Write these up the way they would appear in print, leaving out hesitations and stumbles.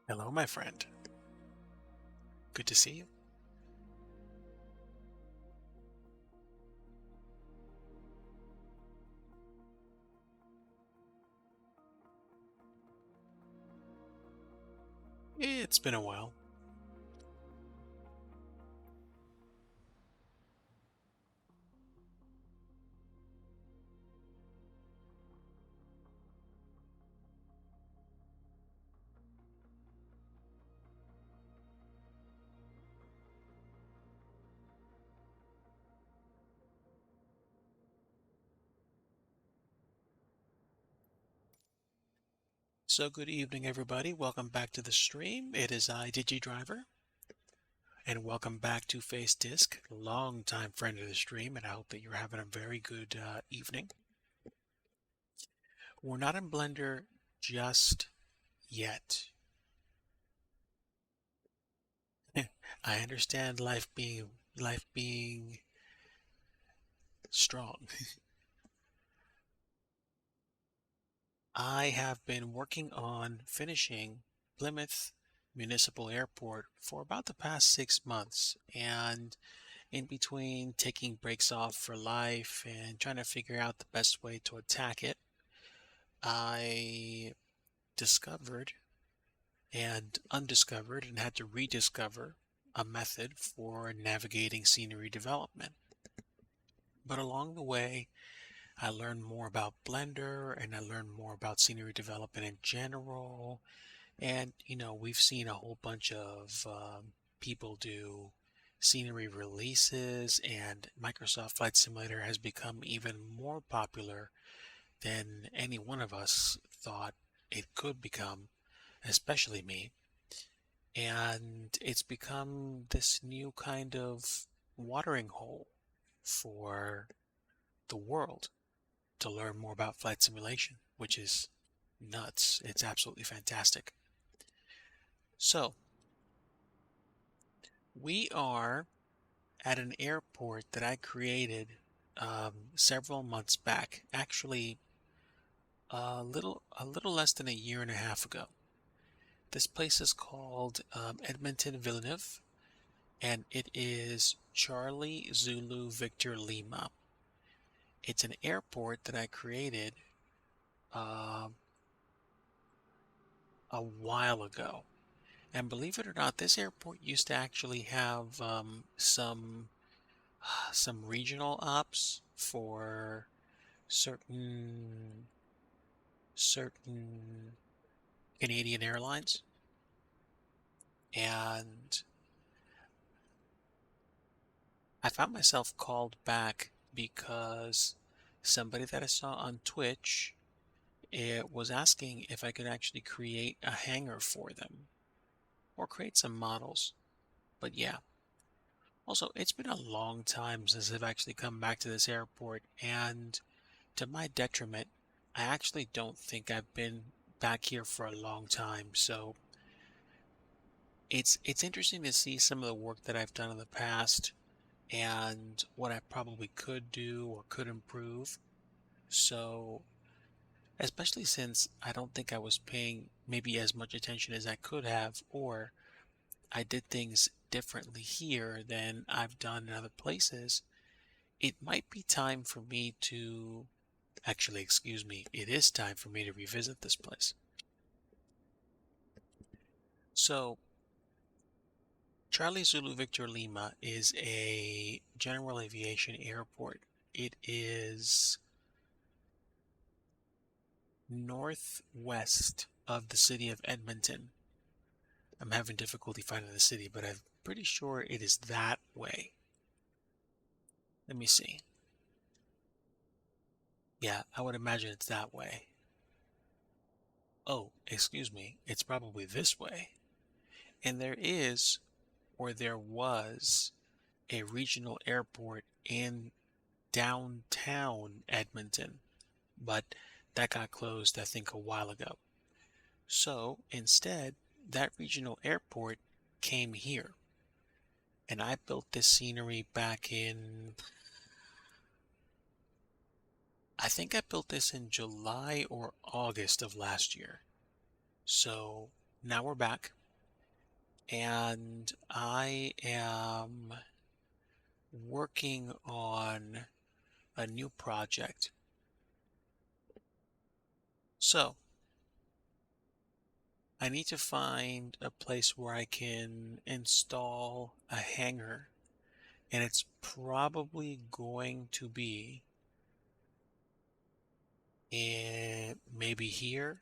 Hello, my friend. Good to see you. It's been a while. So, good evening, everybody. Welcome back to the stream. It is I, DIGI Driver, and welcome back to Face Disc, longtime friend of the stream, and I hope that you're having a very good evening. We're not in Blender just yet. I understand life being strong. I have been working on finishing Plymouth Municipal Airport for about the past 6 months, and in between taking breaks off for life and trying to figure out the best way to attack it, I discovered and undiscovered and had to rediscover a method for navigating scenery development. But along the way, I learned more about Blender and I learned more about scenery development in general. And, we've seen a whole bunch of people do scenery releases, and Microsoft Flight Simulator has become even more popular than any one of us thought it could become, especially me. And it's become this new kind of watering hole for the world to learn more about flight simulation, which is nuts. It's absolutely fantastic. So, we are at an airport that I created several months back, actually a little less than a year and a half ago. This place is called Edmonton Villeneuve, and it is Charlie Zulu Victor Lima. It's an airport that I created uh, a while ago. And believe it or not, this airport used to actually have some regional ops for certain Canadian airlines. And I found myself called back because somebody that I saw on Twitch was asking if I could actually create a hangar for them or create some models. But yeah, also it's been a long time since I've actually come back to this airport, and to my detriment, I actually don't think I've been back here for a long time. So it's interesting to see some of the work that I've done in the past and what I probably could do or could improve. So, especially since I don't think I was paying maybe as much attention as I could have, or I did things differently here than I've done in other places, it might be time for me to actually, excuse me, it is time for me to revisit this place. So, Charlie Zulu Victor Lima is a general aviation airport. It is northwest of the city of Edmonton. I'm having difficulty finding the city, but I'm pretty sure it is that way. Let me see. Yeah, I would imagine it's that way. Oh, excuse me, it's probably this way. And there is, or there was, a regional airport in downtown Edmonton, but that got closed, I think, a while ago. So instead, that regional airport came here. And I built this scenery back in, I think I built this in July or August of last year. So now we're back, and I am working on a new project. So, I need to find a place where I can install a hangar, and it's probably going to be maybe here,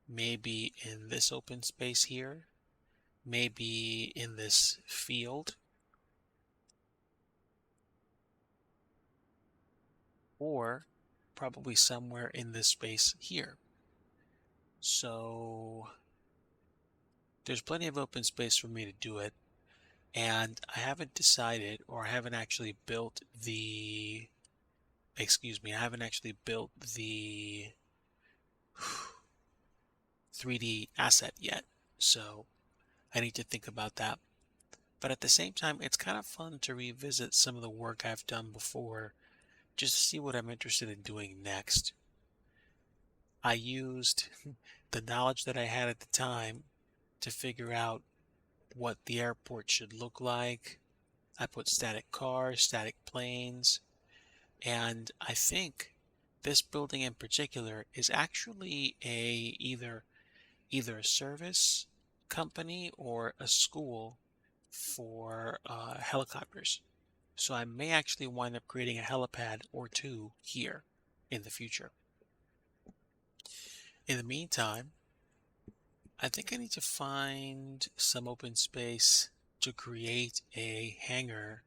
maybe in this open space here, maybe in this field, or probably somewhere in this space here. So there's plenty of open space for me to do it, and I haven't decided, or I haven't actually built the, excuse me, I haven't actually built the 3D asset yet. So I need to think about that. But at the same time, it's kind of fun to revisit some of the work I've done before, just to see what I'm interested in doing next. I used the knowledge that I had at the time to figure out what the airport should look like. I put static cars, static planes, and I think this building in particular is actually either a service company or a school for helicopters. So I may actually wind up creating a helipad or two here in the future. In the meantime, I think I need to find some open space to create a hangar,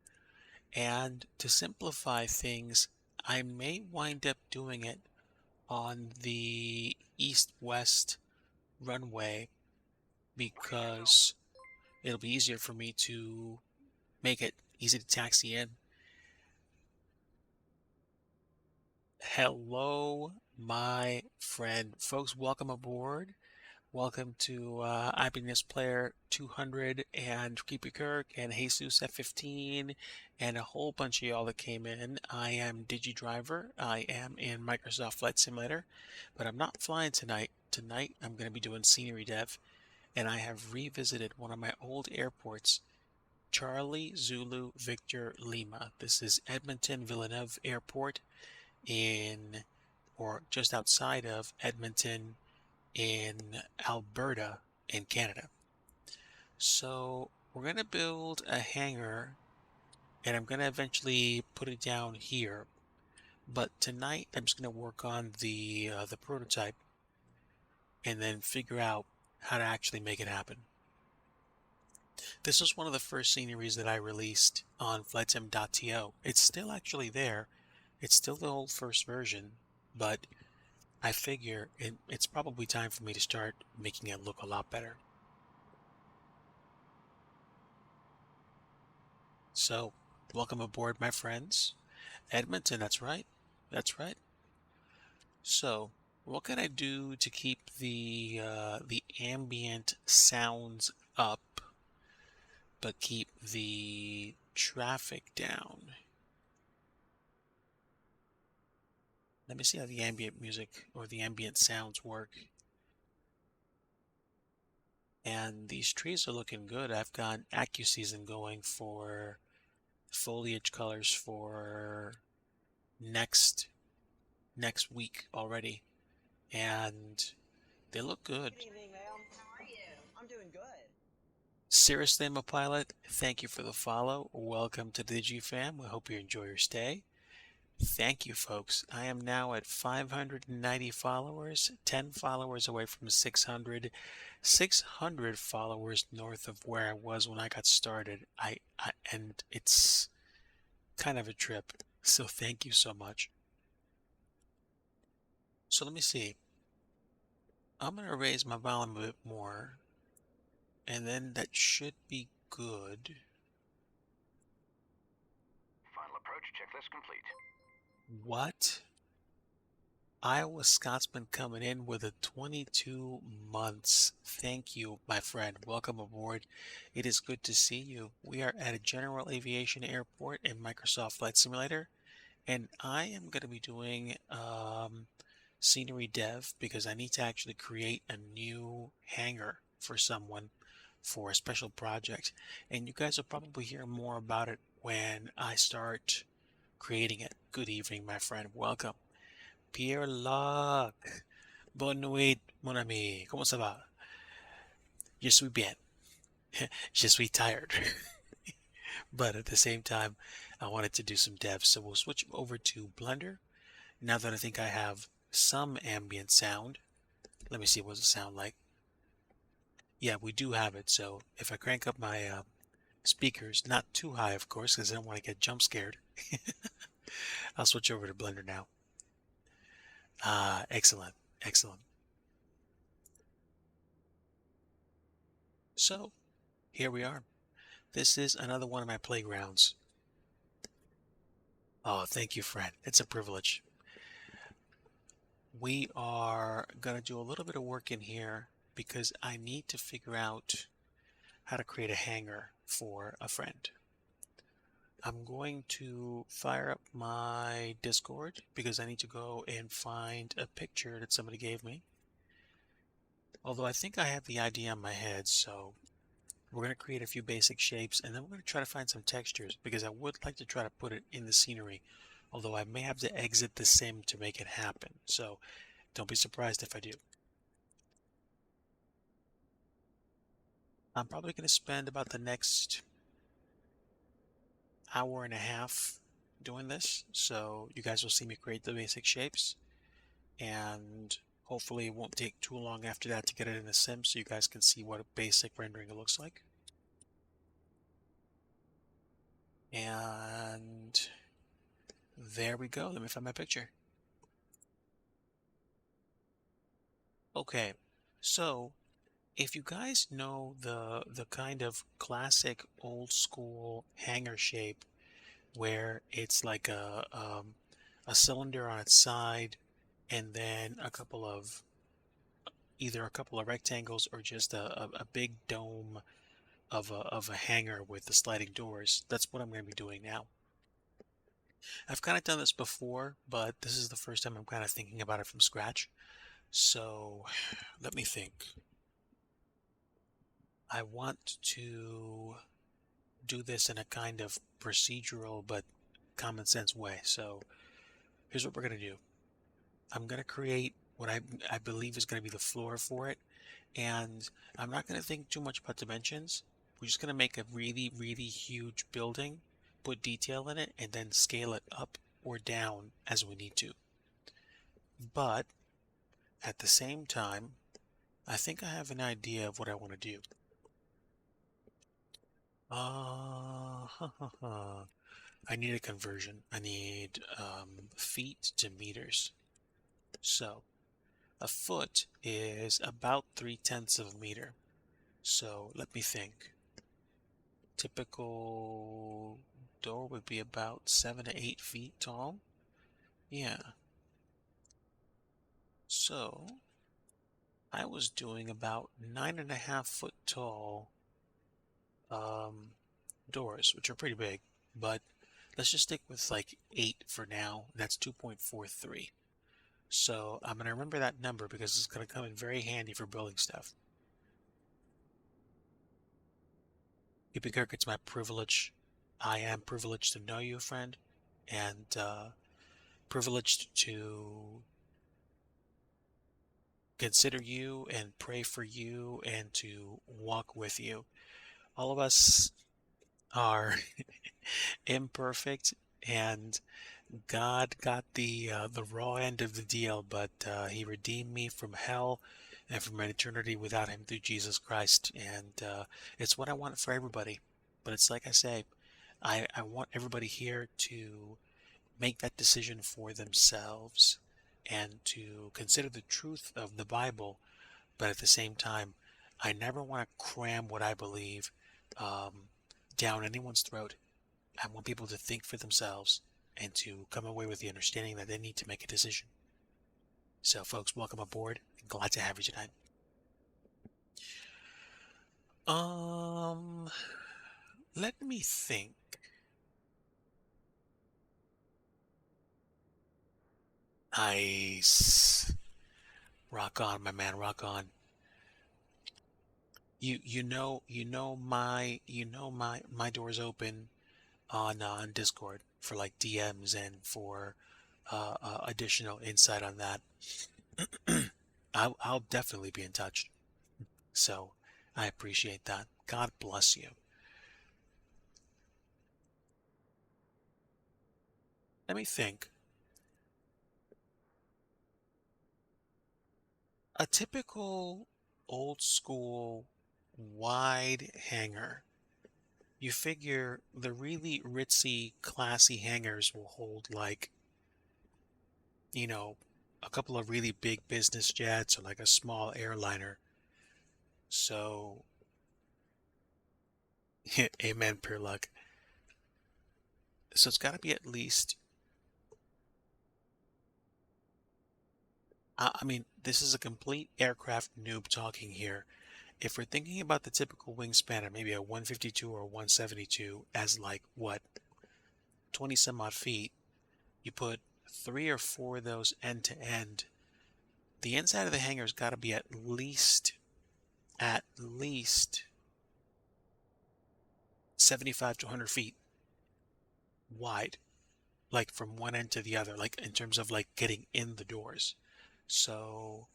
and to simplify things, I may wind up doing it on the east-west runway because it'll be easier for me to make it easy to taxi in. Hello, my friend. Folks, welcome aboard. Welcome to IBNS Player 200 and Creepy Kirk and Jesus F15 and a whole bunch of y'all that came in. I am DIGI Driver. I am in Microsoft Flight Simulator, but I'm not flying tonight. Tonight I'm going to be doing scenery dev, and I have revisited one of my old airports, Charlie Zulu Victor Lima. This is Edmonton Villeneuve Airport in, or just outside of Edmonton, in Alberta in Canada. So we're going to build a hangar, and I'm going to eventually put it down here. But tonight I'm just going to work on the prototype and then figure out how to actually make it happen. This was one of the first sceneries that I released on flightsim.to. It's still actually there. It's still the old first version, but I figure it's probably time for me to start making it look a lot better. So, welcome aboard, my friends. Edmonton, that's right. That's right. So, what can I do to keep the ambient sounds up, but keep the traffic down? Let me see how the ambient music or the ambient sounds work. And these trees are looking good. I've got AccuSeason going for foliage colors for next week already, and they look good. Good evening, ma'am. How are you? I'm doing good. Seriously, I'm a pilot. Thank you for the follow. Welcome to the DIGI fam. We hope you enjoy your stay. Thank you, folks. I am now at 590 followers, 10 followers away from 600, 600 followers north of where I was when I got started. And it's kind of a trip. So thank you so much. So let me see. I'm going to raise my volume a bit more, and then that should be good. Final approach checklist complete. What? Iowa Scotsman coming in with a 22 months. Thank you, my friend. Welcome aboard. It is good to see you. We are at a General Aviation Airport in Microsoft Flight Simulator, and I am going to be doing scenery dev because I need to actually create a new hangar for someone for a special project. And you guys will probably hear more about it when I start creating it. Good evening, my friend. Welcome. Pierre Luck. Bonne nuit, mon ami. Comment ça va? Je suis bien. Je suis tired. But at the same time, I wanted to do some devs. So we'll switch over to Blender. Now that I think I have some ambient sound, let me see what does it sound like. Yeah, we do have it. So if I crank up my speakers, not too high, of course, because I don't want to get jump scared. I'll switch over to Blender now. Excellent, excellent. So here we are. This is another one of my playgrounds. Oh, thank you, friend. It's a privilege. We are going to do a little bit of work in here because I need to figure out how to create a hanger for a friend. I'm going to fire up my Discord because I need to go and find a picture that somebody gave me. Although I think I have the idea in my head, so we're going to create a few basic shapes and then we're going to try to find some textures because I would like to try to put it in the scenery, although I may have to exit the sim to make it happen. So don't be surprised if I do. I'm probably going to spend about the next hour and a half doing this, so you guys will see me create the basic shapes, and hopefully it won't take too long after that to get it in the sim so you guys can see what a basic rendering looks like. And there we go. Let me find my picture. Okay, so if you guys know the kind of classic old school hanger shape where it's like a cylinder on its side and then either a couple of rectangles or just a big dome of a hanger with the sliding doors. That's what I'm going to be doing now. I've kind of done this before, but this is the first time I'm kind of thinking about it from scratch. So let me think. I want to do this in a kind of procedural but common sense way. So here's what we're going to do. I'm going to create what I believe is going to be the floor for it. And I'm not going to think too much about dimensions. We're just going to make a really, really huge building, put detail in it, and then scale it up or down as we need to. But at the same time, I think I have an idea of what I want to do. I need a conversion. I need feet to meters. So a foot is about 3/10 of a meter. So let me think. Typical door would be about 7 to 8 feet tall. Yeah. So I was doing about 9.5 foot tall doors, which are pretty big, but let's just stick with like 8 for now. That's 2.43. So I'm going to remember that number because it's going to come in very handy for building stuff. Keeping Kirk, it's my privilege. I am privileged to know you, friend, and privileged to consider you and pray for you and to walk with you. All of us are imperfect, and God got the raw end of the deal, but He redeemed me from hell and from an eternity without Him through Jesus Christ, and it's what I want for everybody. But it's like I say, I want everybody here to make that decision for themselves and to consider the truth of the Bible, but at the same time, I never want to cram what I believe down anyone's throat. I want people to think for themselves and to come away with the understanding that they need to make a decision. So, folks, welcome aboard. Glad to have you tonight. Let me think. Nice. Rock on, my man, rock on. my door's open on Discord for like DMs and for additional insight on that. I'll definitely be in touch. So I appreciate that. God bless you. Let me think. A typical old school wide hanger. You figure the really ritzy, classy hangars will hold like, you know, a couple of really big business jets or like a small airliner. So, amen, pure luck. So it's got to be at least, I mean, this is a complete aircraft noob talking here. If we're thinking about the typical wingspan of maybe a 152 or a 172 as like what, 20 some odd feet, you put 3 or 4 of those end to end. The inside of the hangar's got to be at least 75 to 100 feet wide, like from one end to the other, like in terms of like getting in the doors. So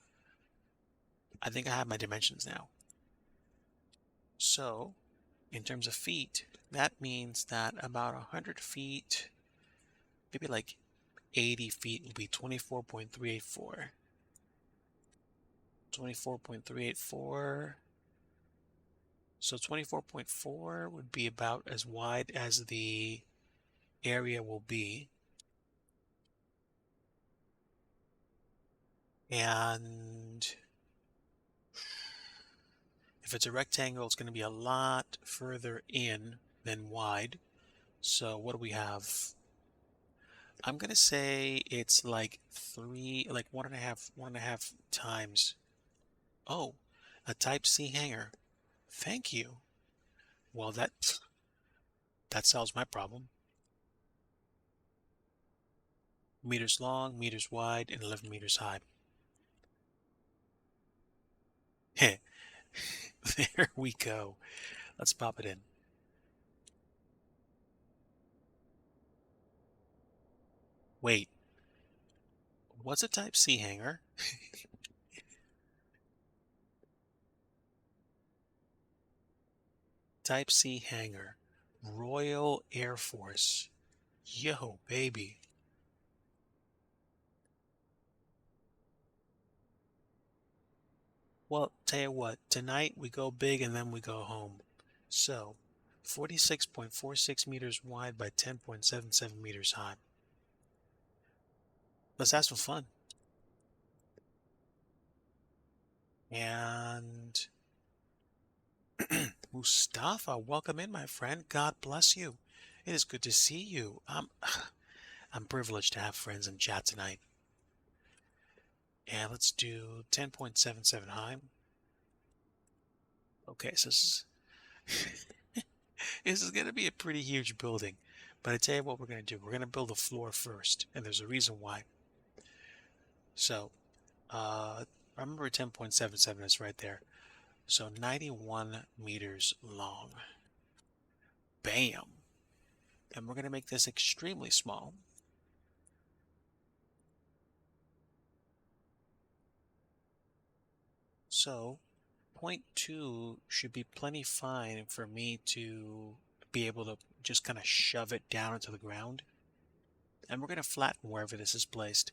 I think I have my dimensions now. So in terms of feet, that means that about 100 feet, maybe like 80 feet will be 24.384. 24.384. So 24.4 would be about as wide as the area will be. And if it's a rectangle, it's going to be a lot further in than wide. So what do we have? I'm going to say it's like like one and a half times. Oh, a type C hanger. Thank you. Well, that solves my problem. Meters long, meters wide, and 11 meters high. There we go. Let's pop it in. Wait, what's a type C hanger? Type C hanger. Royal Air Force. Yo, baby. Well, tell you what, tonight we go big and then we go home. So, 46.46 meters wide by 10.77 meters high. Let's have some fun. And Mustafa, welcome in, my friend. God bless you. It is good to see you. I'm privileged to have friends in chat tonight. And let's do 10.77 high. Okay, so this is going to be a pretty huge building. But I tell you what we're going to do. We're going to build a floor first. And there's a reason why. So, remember 10.77 is right there. So 91 meters long. Bam. And we're going to make this extremely small. So 0.2 should be plenty fine for me to be able to just kind of shove it down into the ground. And we're going to flatten wherever this is placed.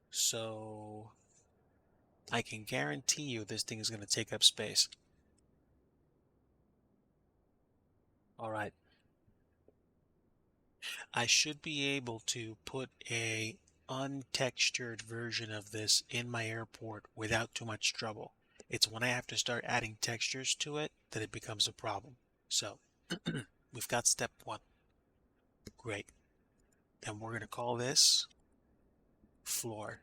So I can guarantee you this thing is going to take up space. All right. I should be able to put a untextured version of this in my airport without too much trouble. It's when I have to start adding textures to it that it becomes a problem. So we've got step 1. Great. And we're going to call this floor.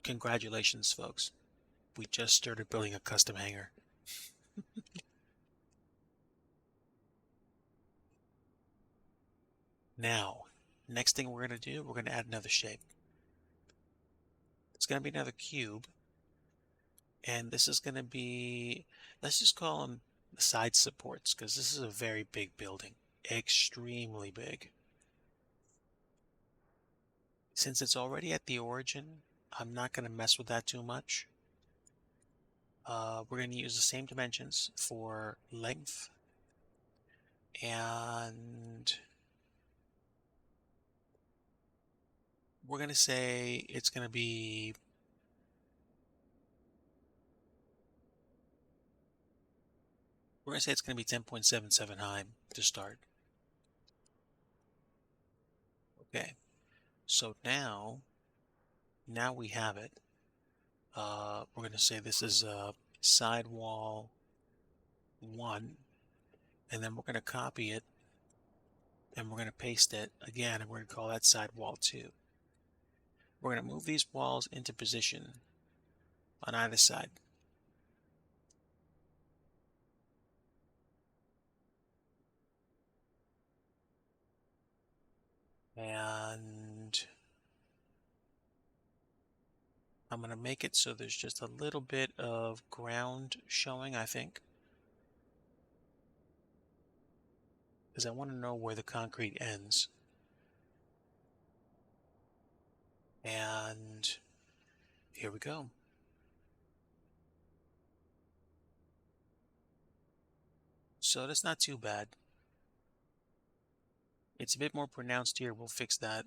Congratulations, folks. We just started building a custom hangar. Now, next thing we're going to do, we're going to add another shape. It's going to be another cube. And this is going to be, let's just call them the side supports, because this is a very big building, extremely big. Since it's already at the origin, I'm not going to mess with that too much. We're going to use the same dimensions for length, and we're going to say it's going to be, we're going to say it's going to be 10.77 high to start. Okay, so now we have it. We're going to say this is side wall 1, and then we're going to copy it, and we're going to paste it again, and we're going to call that side wall 2. We're going to move these walls into position on either side. And I'm going to make it so there's just a little bit of ground showing, I think, because I want to know where the concrete ends. And here we go. So that's not too bad. It's a bit more pronounced here. We'll fix that.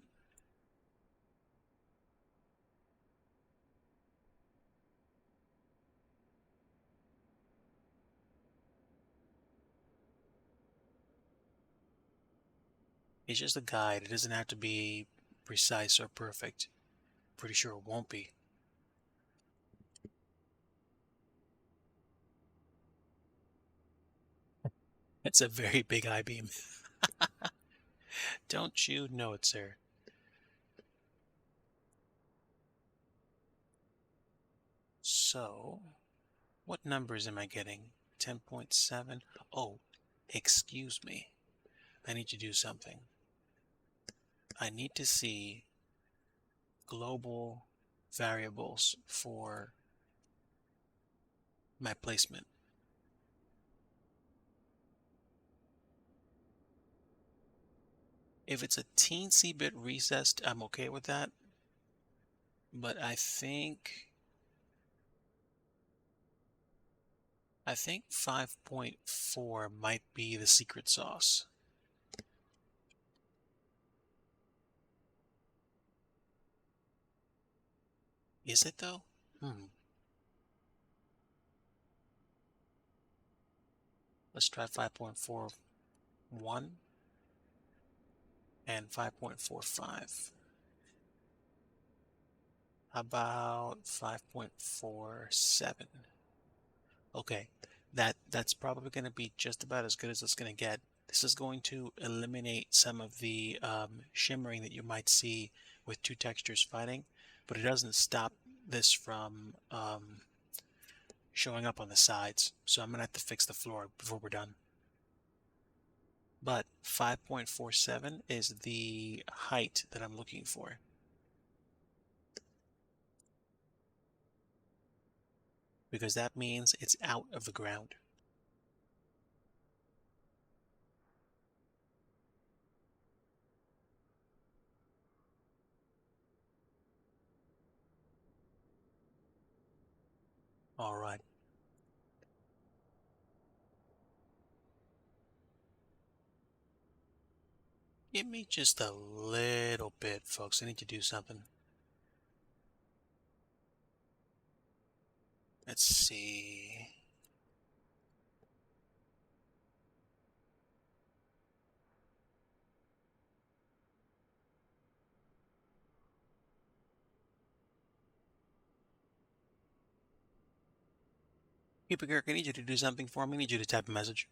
It's just a guide. It doesn't have to be precise or perfect. Pretty sure it won't be. It's a very big I-beam. Don't you know it, sir? So, what numbers am I getting? 10.7? Oh, excuse me. I need to do something. I need to see global variables for my placement. If it's a teensy bit recessed, I'm okay with that. But I think 5.4 might be the secret sauce. Is it though? Let's try 5.41 and 5.45. How about 5.47? Okay, that's probably going to be just about as good as it's going to get. This is going to eliminate some of the shimmering that you might see with two textures fighting, but it doesn't stop this from showing up on the sides. So I'm going to have to fix the floor before we're done. But 5.47 is the height that I'm looking for. Because that means it's out of the ground. All right. Give me just a little bit, folks. I need to do something. Let's see. Keeper Kirk, I need you to do something for me. I need you to type a message.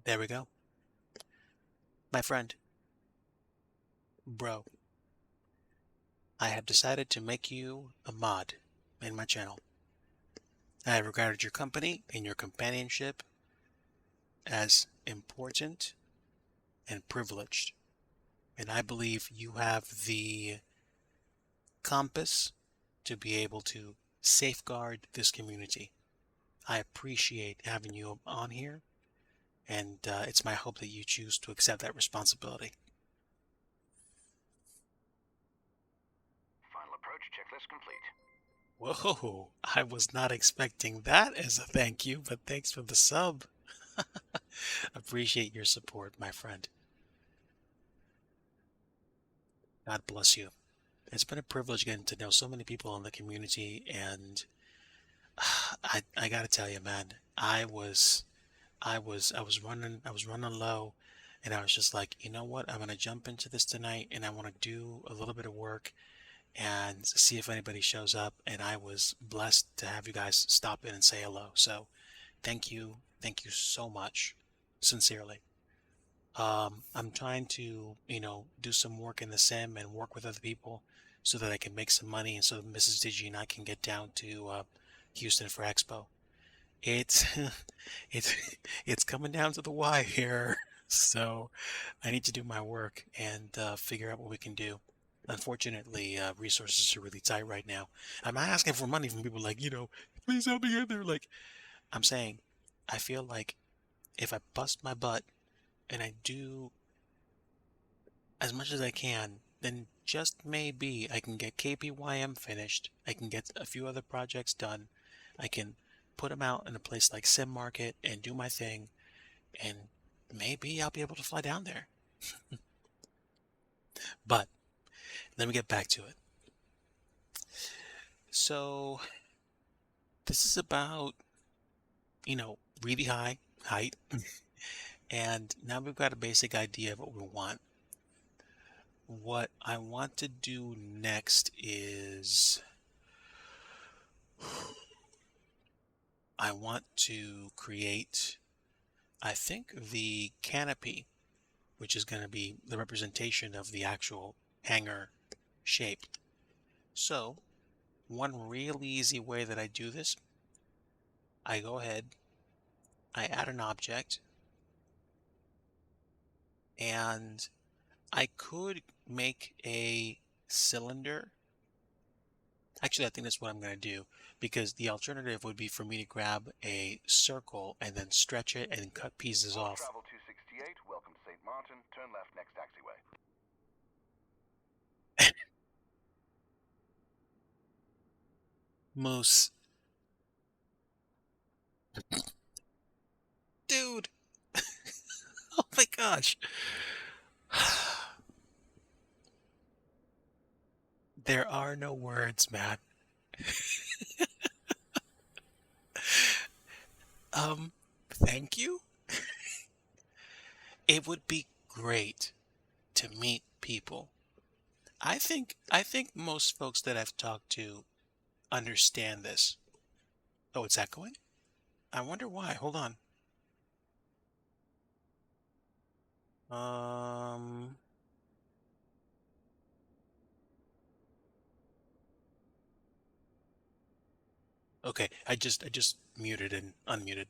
There we go. My friend. Bro. I have decided to make you a mod in my channel. I have regarded your company and your companionship as important and privileged. And I believe you have the compass to be able to safeguard this community. I appreciate having you on here, and it's my hope that you choose to accept that responsibility. Final approach checklist complete. Whoa, I was not expecting that as a thank you, but thanks for the sub. Appreciate your support, my friend. God bless you. It's been a privilege getting to know so many people in the community, and I gotta tell you, man, I was running low, and I was just like, you know what? I'm gonna jump into this tonight, and I want to do a little bit of work and see if anybody shows up. And I was blessed to have you guys stop in and say hello. So thank you so much, sincerely. I'm trying to, do some work in the sim and work with other people so that I can make some money, and so that Mrs. Digi and I can get down to Houston for Expo. It's it's it's coming down to the wire here, so I need to do my work and figure out what we can do. Unfortunately, resources are really tight right now. I'm not asking for money from people like, please help me get there. Like, I'm saying, I feel like if I bust my butt and I do as much as I can, then just maybe I can get KPYM finished. I can get a few other projects done. I can put them out in a place like Sim Market and do my thing, and maybe I'll be able to fly down there. But let me get back to it. So this is about, really high height, and now we've got a basic idea of what we want. What I want to do next is I want to create, I think, the canopy, which is going to be the representation of the actual hangar shape. So one real easy way that I do this, I go ahead, I add an object, and I could make a cylinder. Actually, I think that's what I'm going to do, because the alternative would be for me to grab a circle and then stretch it and cut pieces off. Travel 268, welcome to St. Martin, turn left next taxiway. Moose. Dude. Oh my gosh. There are no words, man. Thank you. It would be great to meet people. I think most folks that I've talked to understand this. Oh, it's echoing? I wonder why. Hold on. Um, okay, I just muted and unmuted.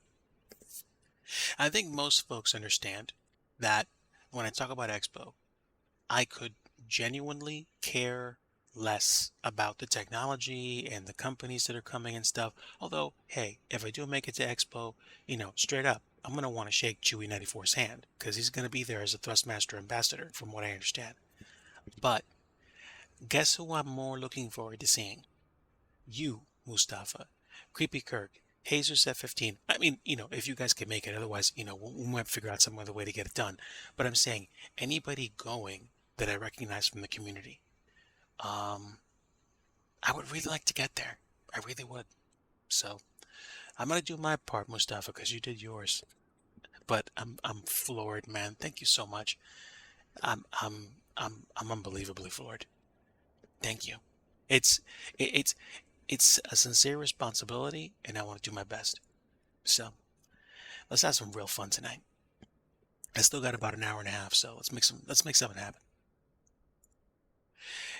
I think most folks understand that when I talk about Expo, I could genuinely care less about the technology and the companies that are coming and stuff. Although, hey, if I do make it to Expo, straight up, I'm going to want to shake Chewy 94's hand because he's going to be there as a Thrustmaster ambassador, from what I understand. But guess who I'm more looking forward to seeing? You, Mustafa, Creepy Kirk, Hazers at 15. I mean, if you guys can make it, otherwise, we might figure out some other way to get it done. But I'm saying anybody going that I recognize from the community. I would really like to get there. I really would. So I'm gonna do my part, Mustafa, because you did yours. But I'm floored, man. Thank you so much. I'm unbelievably floored. Thank you. It's it, it's a sincere responsibility, and I want to do my best. So let's have some real fun tonight. I still got about an hour and a half, so let's make something happen.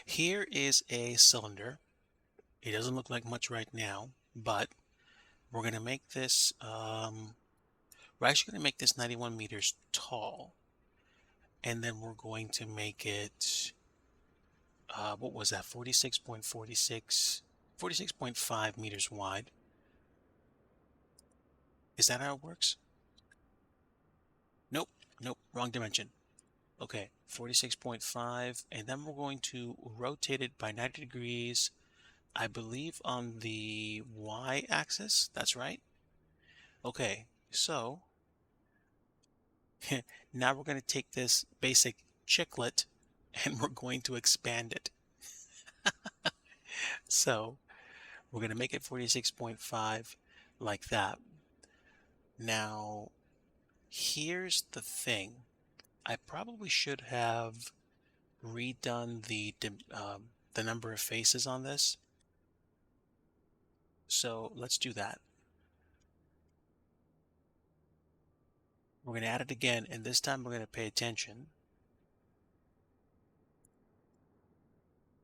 Here is a cylinder. It doesn't look like much right now, but we're gonna make this We're actually going to make this 91 meters tall. And then we're going to make it, what was that? 46.5 meters wide. Is that how it works? Nope, wrong dimension. Okay, 46.5, and then we're going to rotate it by 90 degrees, I believe on the y-axis. That's right. Okay, so now we're going to take this basic chiclet and we're going to expand it. So we're going to make it 46.5 like that. Now, here's the thing. I probably should have redone the number of faces on this. So let's do that. We're going to add it again, and this time we're going to pay attention.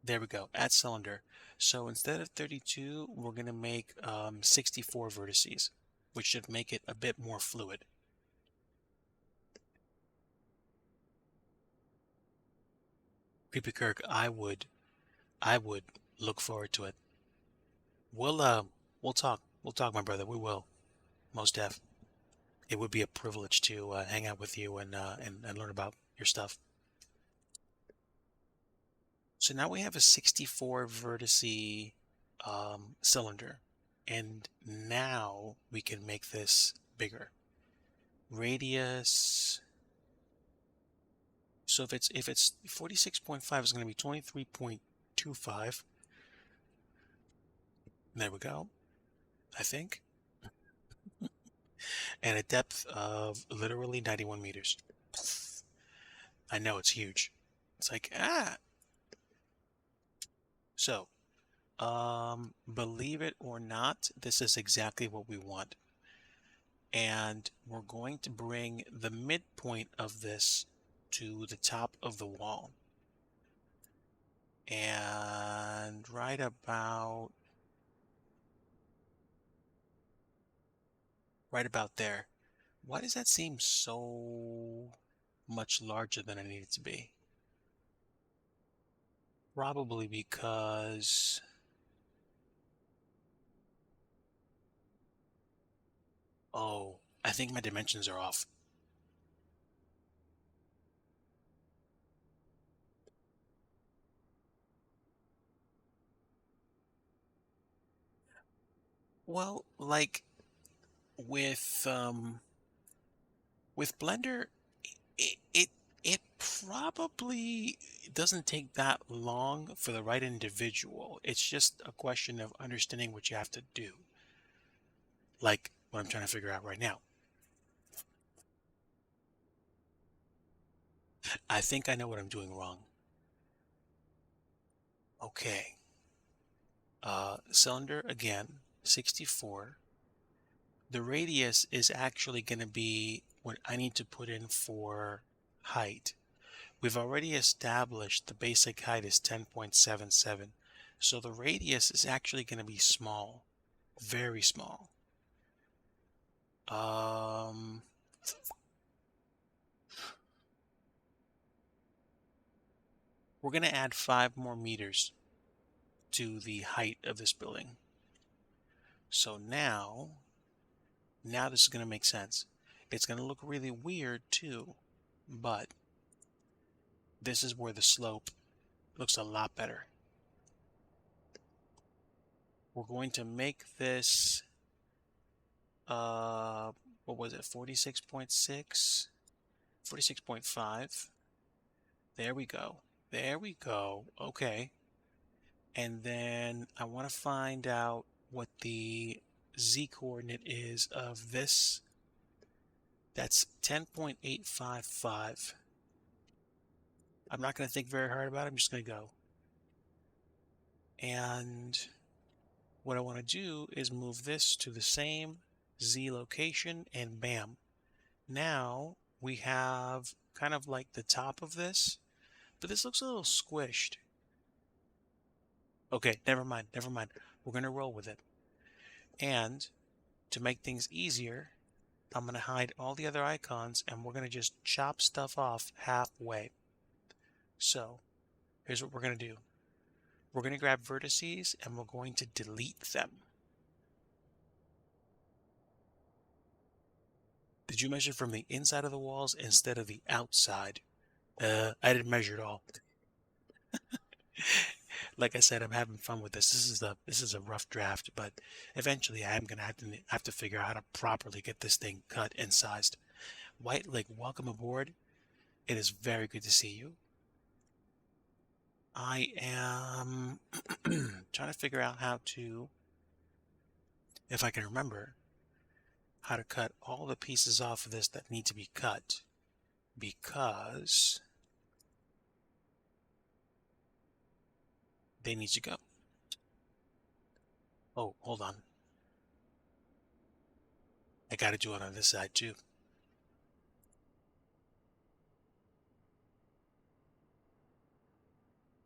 There we go, add cylinder. So instead of 32, we're going to make 64 vertices, which should make it a bit more fluid. Creepy Kirk, I would look forward to it. We'll talk. We'll talk, my brother. We will. Most def. It would be a privilege to hang out with you and learn about your stuff. So now we have a 64 vertice cylinder, and now we can make this bigger. Radius. So if it's 46.5, it's going to be 23.25. There we go. I think. And a depth of literally 91 meters. I know, it's huge. It's like, So, believe it or not, this is exactly what we want. And we're going to bring the midpoint of this to the top of the wall. And right about there. Why does that seem so much larger than it needed to be? Probably because I think my dimensions are off. Well, like with Blender, it probably doesn't take that long for the right individual. It's just a question of understanding what you have to do. Like what I'm trying to figure out right now. I think I know what I'm doing wrong. Okay. Cylinder again, 64. The radius is actually going to be what I need to put in for height. We've already established the basic height is 10.77. So the radius is actually going to be small, very small. We're going to add 5 more meters to the height of this building. So now this is going to make sense. It's going to look really weird too, but this is where the slope looks a lot better. We're going to make this, what was it, 46.6? 46.5. There we go. There we go. Okay. And then I want to find out what the z coordinate is of this. That's 10.855. I'm not going to think very hard about it. I'm just going to go. And what I want to do is move this to the same z location, and bam. Now we have kind of like the top of this, but this looks a little squished. Okay, never mind. We're going to roll with it. And to make things easier, I'm going to hide all the other icons and we're going to just chop stuff off halfway. So here's what we're going to do. We're going to grab vertices and we're going to delete them. Did you measure from the inside of the walls instead of the outside? I didn't measure it all. Like I said, I'm having fun with this. This is a rough draft, but eventually I am gonna have to figure out how to properly get this thing cut and sized. White Lake, welcome aboard. It is very good to see you. I am trying to figure out how to, if I can remember, how to cut all the pieces off of this that need to be cut, because they need to go. Oh, hold on. I got to do it on this side too.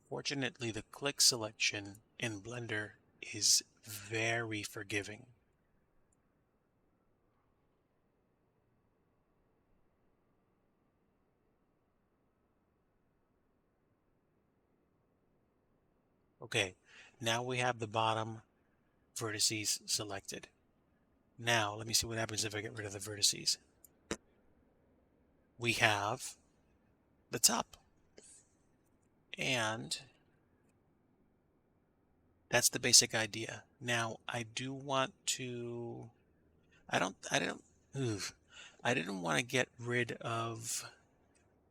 Fortunately, the click selection in Blender is very forgiving. Okay, now we have the bottom vertices selected. Now, let me see what happens if I get rid of the vertices. We have the top. And that's the basic idea. Now, I do want to, I didn't want to get rid of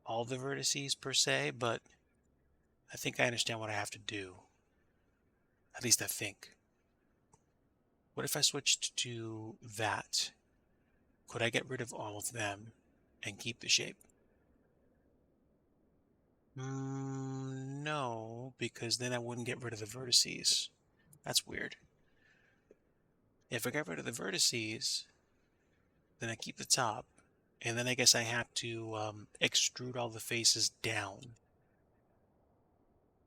all the vertices per se, but I think I understand what I have to do. At least I think. What if I switched to that? Could I get rid of all of them and keep the shape? No, because then I wouldn't get rid of the vertices. That's weird. If I get rid of the vertices, then I keep the top, and then I guess I have to extrude all the faces down.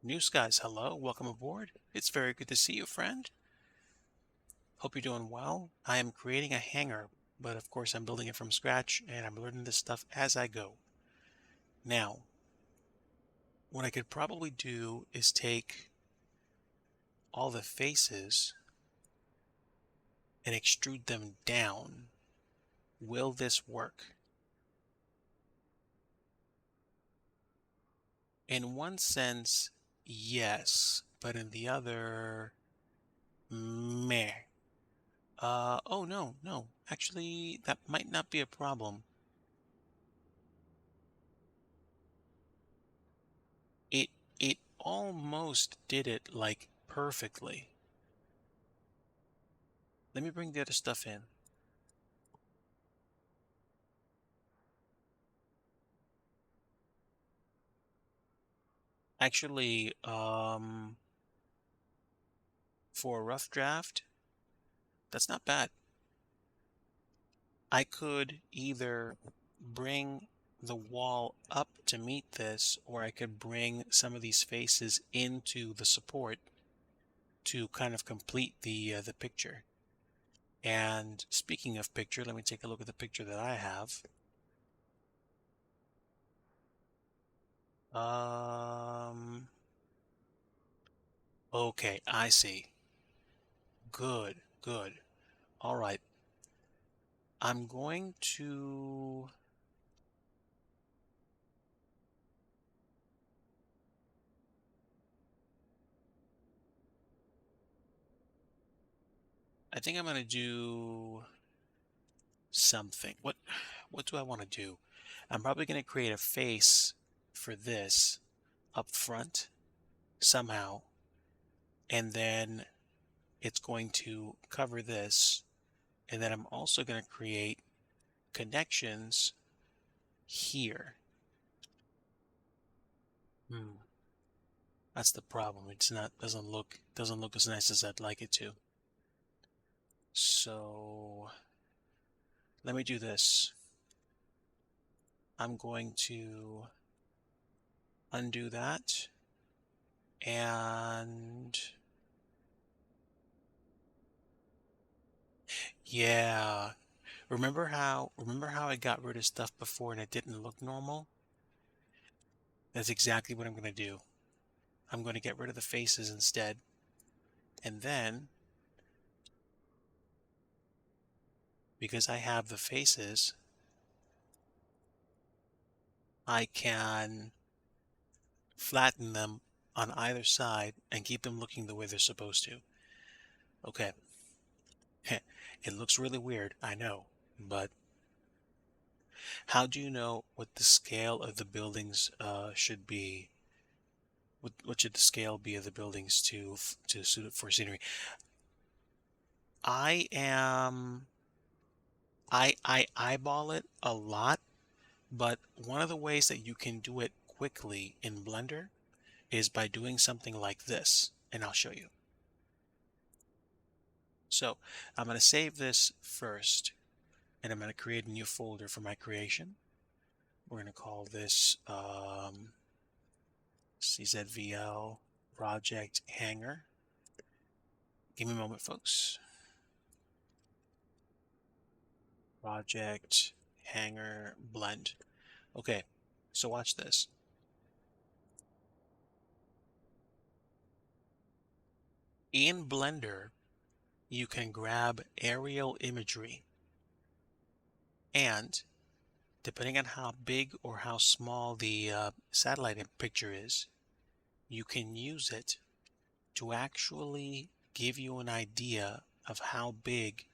New Skies, hello, welcome aboard. It's very good to see you, friend. Hope you're doing well. I am creating a hangar, but of course I'm building it from scratch, and I'm learning this stuff as I go. Now, what I could probably do is take all the faces and extrude them down. Will this work? In one sense, yes, but in the other, meh. Oh no. Actually, that might not be a problem. It almost did it like perfectly. Let me bring the other stuff in. Actually, for a rough draft, that's not bad. I could either bring the wall up to meet this, or I could bring some of these faces into the support to kind of complete the picture. And speaking of picture, let me take a look at the picture that I have. Okay, I see. Good. All right. I'm going to... I think I'm going to do something. What do I want to do? I'm probably going to create a face for this up front somehow, and then it's going to cover this, and then I'm also going to create connections here. That's the problem. It's not doesn't look as nice as I'd like it to. So let me do this. I'm going to undo that, and yeah, Remember how I got rid of stuff before and it didn't look normal? That's exactly what I'm going to do. I'm going to get rid of the faces instead. And then, because I have the faces, I can flatten them on either side and keep them looking the way they're supposed to. Okay. It looks really weird, I know, but how do you know what the scale of the buildings should be? What should the scale be of the buildings to suit it for scenery? I am I eyeball it a lot, but one of the ways that you can do it quickly in Blender is by doing something like this, and I'll show you. So I'm going to save this first, and I'm going to create a new folder for my creation. We're going to call this CZVL Project Hanger. Give me a moment, folks. Project Hanger Blend. Okay, so watch this. In Blender, you can grab aerial imagery, and depending on how big or how small the satellite picture is, you can use it to actually give you an idea of how big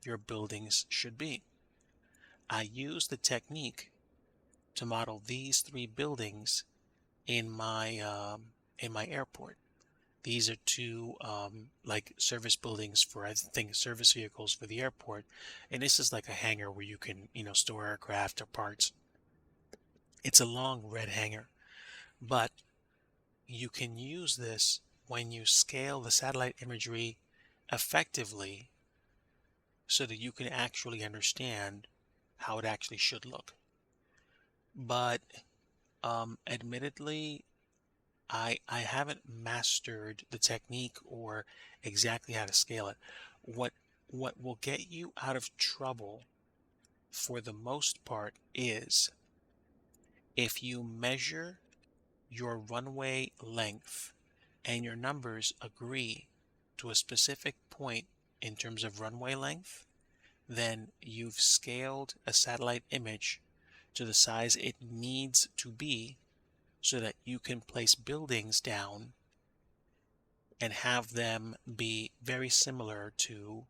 your buildings should be. I use the technique to model these 3 buildings in my airport. These are 2 like service buildings for, I think, service vehicles for the airport, and this is like a hangar where you can store aircraft or parts. It's a long red hangar, but you can use this when you scale the satellite imagery effectively so that you can actually understand how it actually should look. But admittedly, I haven't mastered the technique or exactly how to scale it. What will get you out of trouble for the most part is if you measure your runway length and your numbers agree to a specific point in terms of runway length, then you've scaled a satellite image to the size it needs to be so that you can place buildings down and have them be very similar to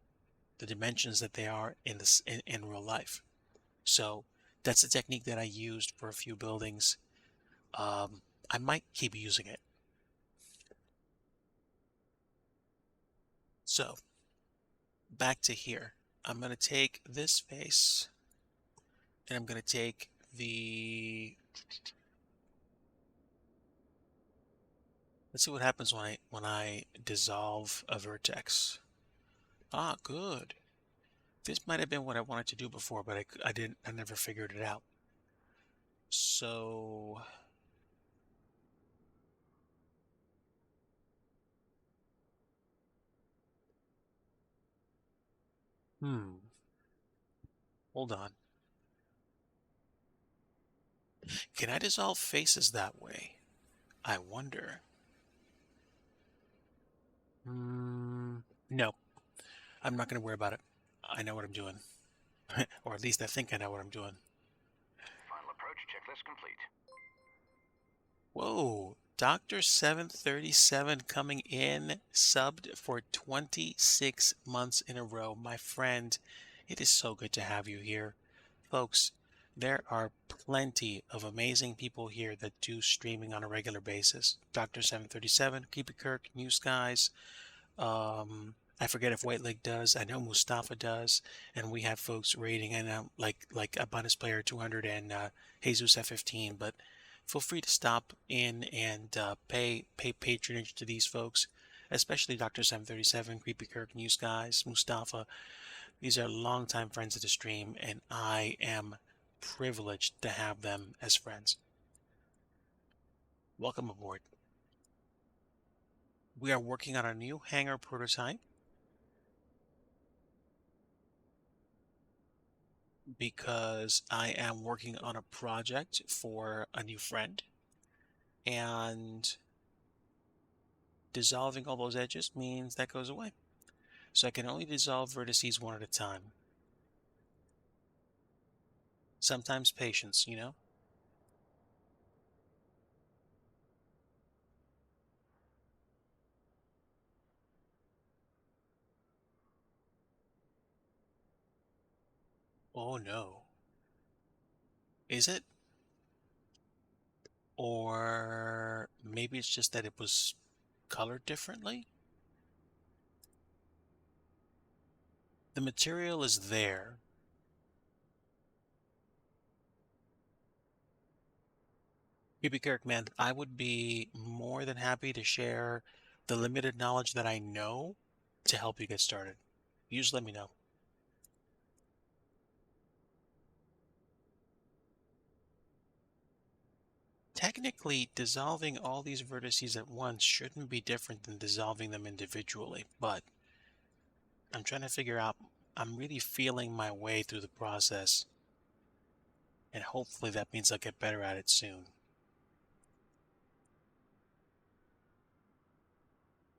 the dimensions that they are in real life. So that's a technique that I used for a few buildings. I might keep using it. So back to here. I'm going to take this face and I'm going to take the... Let's see what happens when I dissolve a vertex. Ah, good. This might have been what I wanted to do before, but I never figured it out. So hold on. Can I dissolve faces that way? I wonder. No, I'm not going to worry about it. I know what I'm doing. Or at least I think I know what I'm doing. Final approach checklist complete. Whoa, Dr. 737 coming in, subbed for 26 months in a row. My friend, it is so good to have you here. Folks, there are plenty of amazing people here that do streaming on a regular basis. Dr. 737, Keep It Kirk, New Skies, I forget if White Lake does. I know Mustafa does, and we have folks rating and like Abundance Player 200 and Jesus F15. But feel free to stop in and pay patronage to these folks, especially Dr. 737, Creepy Kirk, New Skies, Mustafa. These are longtime friends of the stream, and I am privileged to have them as friends. Welcome aboard. We are working on a new hangar prototype. because I am working on a project for a new friend, and dissolving all those edges means that goes away. So I can only dissolve vertices one at a time. Sometimes patience, you know? Oh no. Is it? Or maybe it's just that it was colored differently? The material is there. Baby Kirk, man, I would be more than happy to share the limited knowledge that I know to help you get started. You just let me know. Technically, dissolving all these vertices at once shouldn't be different than dissolving them individually, but I'm trying to figure out, I'm really feeling my way through the process, and hopefully that means I'll get better at it soon.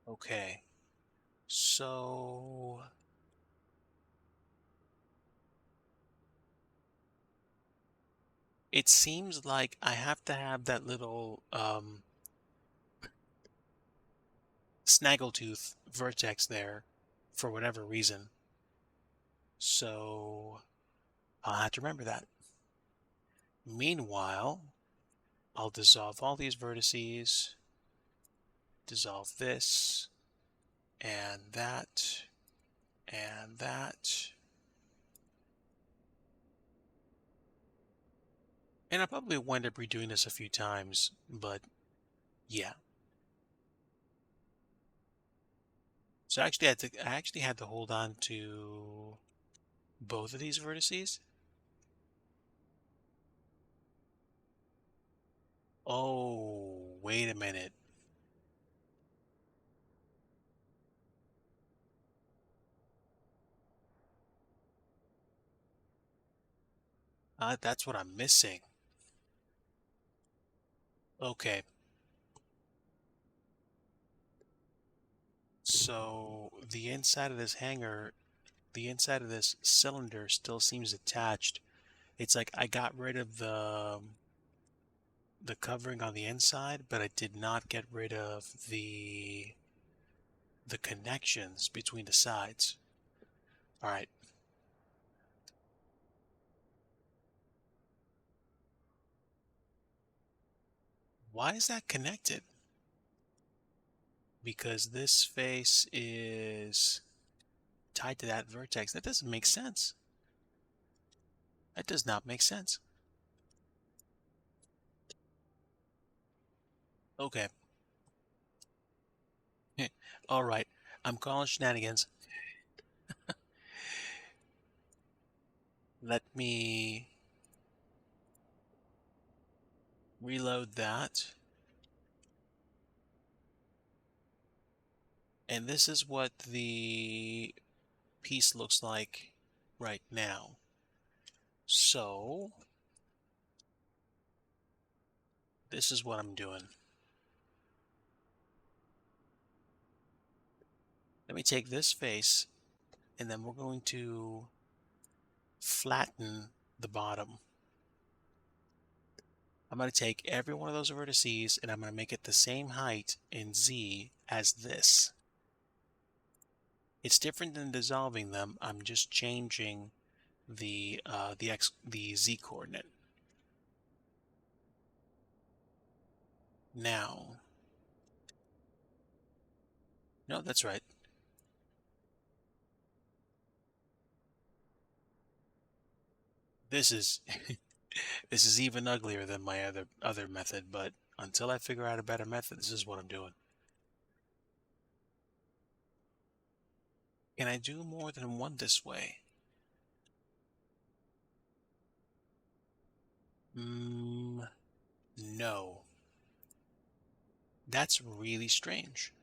Okay, so it seems like I have to have that little snaggletooth vertex there for whatever reason. So I'll have to remember that. Meanwhile, I'll dissolve all these vertices, dissolve this, and that, and that. And I probably wind up redoing this a few times, but yeah. So I actually had to hold on to both of these vertices. Oh, wait a minute. That's what I'm missing. Okay. So the inside of this hanger, the inside of this cylinder still seems attached. It's like I got rid of the covering on the inside, but I did not get rid of the connections between the sides. All right. Why is that connected? Because this face is tied to that vertex. That doesn't make sense. That does not make sense. Okay. All right. I'm calling shenanigans. Let me reload that. And this is what the piece looks like right now. So this is what I'm doing. Let me take this face, and then we're going to flatten the bottom. I'm going to take every one of those vertices and I'm going to make it the same height in Z as this. It's different than dissolving them. I'm just changing the Z coordinate. Now, no, that's right. This is this is even uglier than my other method, but until I figure out a better method, this is what I'm doing. Can I do more than one this way? No. That's really strange.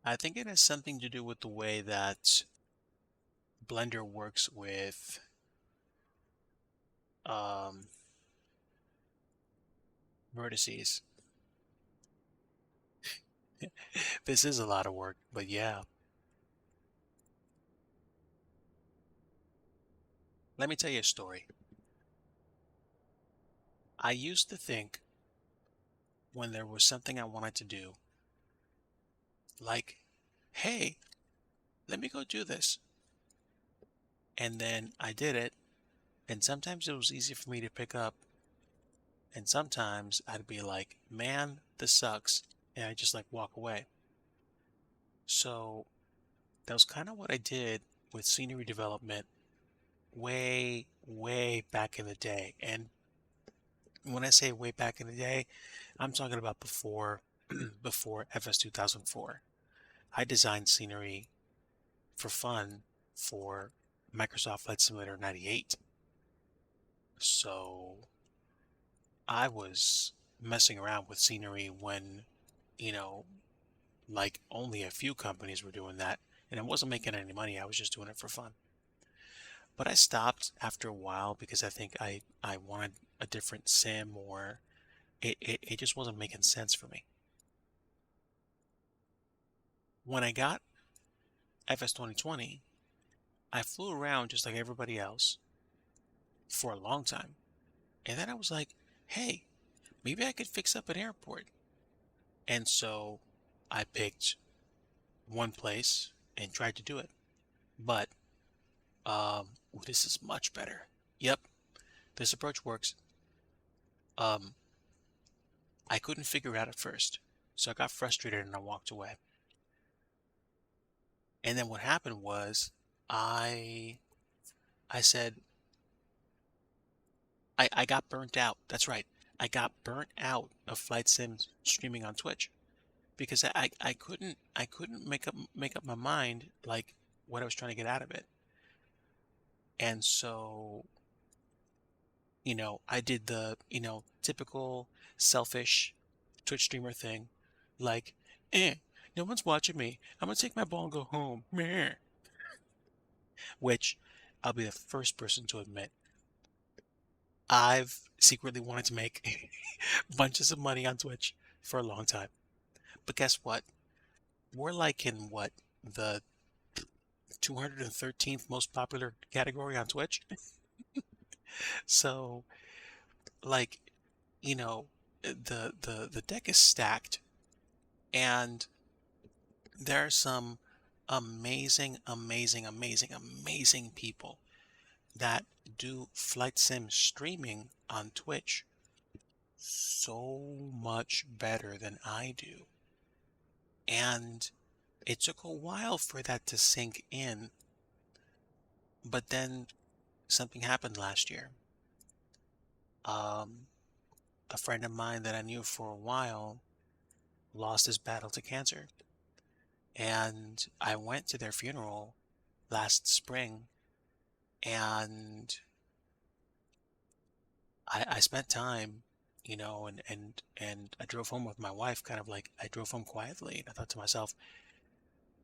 I think it has something to do with the way that Blender works with um, vertices. This is a lot of work, but yeah. Let me tell you a story. I used to think when there was something I wanted to do, like, hey, let me go do this. And then I did it, and sometimes it was easy for me to pick up, and sometimes I'd be like, man, this sucks, and I just like walk away. So that was kind of what I did with scenery development way, way back in the day. And when I say way back in the day, I'm talking about before before FS 2004. I designed scenery for fun for Microsoft Flight Simulator 98. So I was messing around with scenery when, you know, like only a few companies were doing that, and I wasn't making any money. I was just doing it for fun. But I stopped after a while because I think I wanted a different sim, or it just wasn't making sense for me. When I got FS 2020, I flew around just like everybody else for a long time. And then I was like, hey, maybe I could fix up an airport. And so I picked one place and tried to do it. But this is much better. Yep, this approach works. Um, I couldn't figure it out at first, so I got frustrated and I walked away. And then what happened was, I I said I got burnt out. That's right. I got burnt out of flight sims streaming on Twitch because I couldn't make up my mind like what I was trying to get out of it. And so, I did the, typical selfish Twitch streamer thing, like, no one's watching me. I'm gonna take my ball and go home. Meh. Which I'll be the first person to admit. I've secretly wanted to make bunches of money on Twitch for a long time. But guess what? We're like in what, the 213th most popular category on Twitch. So, like, you know, the deck is stacked, and there are some amazing, amazing, amazing, amazing people that do flight sim streaming on Twitch so much better than I do. And it took a while for that to sink in, but then something happened last year. Um, a friend of mine that I knew for a while lost his battle to cancer. And I went to their funeral last spring, and I spent time, and I drove home with my wife, kind of like I drove home quietly. And I thought to myself,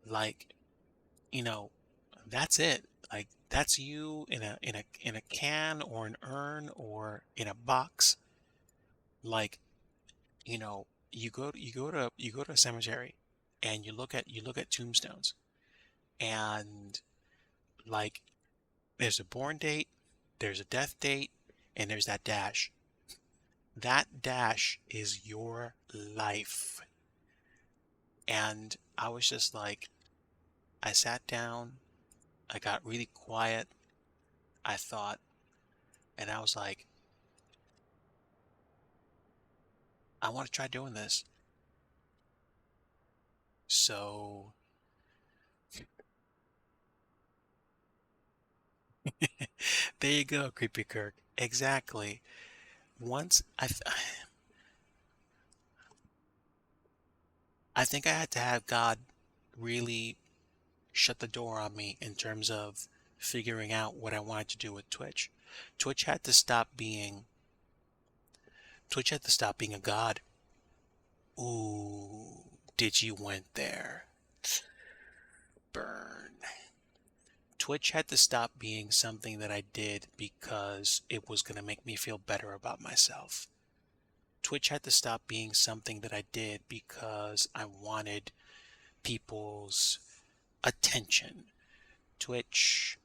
like, you know, that's it. Like that's you in a can or an urn or in a box. Like, you go to a cemetery and you look at tombstones, and like there's a born date, there's a death date, and there's that dash. That dash is your life. And I was just like, I sat down, I got really quiet, I thought, and I was like, I want to try doing this. So there you go, Creepy Kirk. Exactly. Once I think I had to have God really shut the door on me in terms of figuring out what I wanted to do with Twitch. Twitch had to stop being Twitch had to stop being a god. Ooh, did you went there? Burn. Twitch had to stop being something that I did because it was going to make me feel better about myself. Twitch had to stop being something that I did because I wanted people's attention. Twitch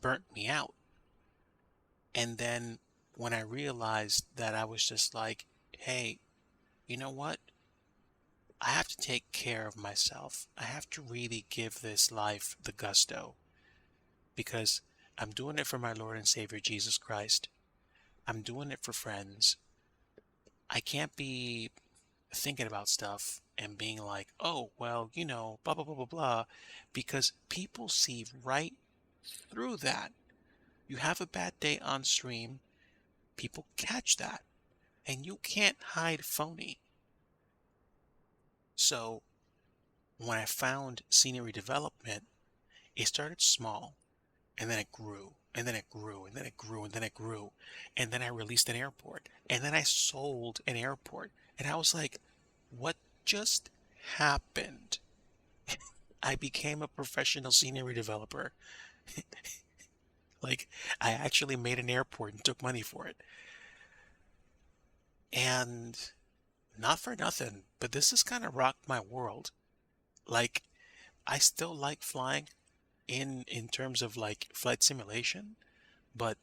burnt me out. And then when I realized that, I was just like, hey, you know what? I have to take care of myself. I have to really give this life the gusto because I'm doing it for my Lord and Savior Jesus Christ. I'm doing it for friends. I can't be thinking about stuff and being like, oh, well, blah, blah, blah, blah, blah, because people see right through that. You have a bad day on stream, people catch that, and you can't hide phony. So when I found scenery development, it started small, and then it grew, and then it grew, and then it grew, and then it grew. And then I released an airport, and then I sold an airport. And I was like, what just happened? I became a professional scenery developer. Like, I actually made an airport and took money for it. And not for nothing, but this has kind of rocked my world. Like, I still like flying in terms of like flight simulation, but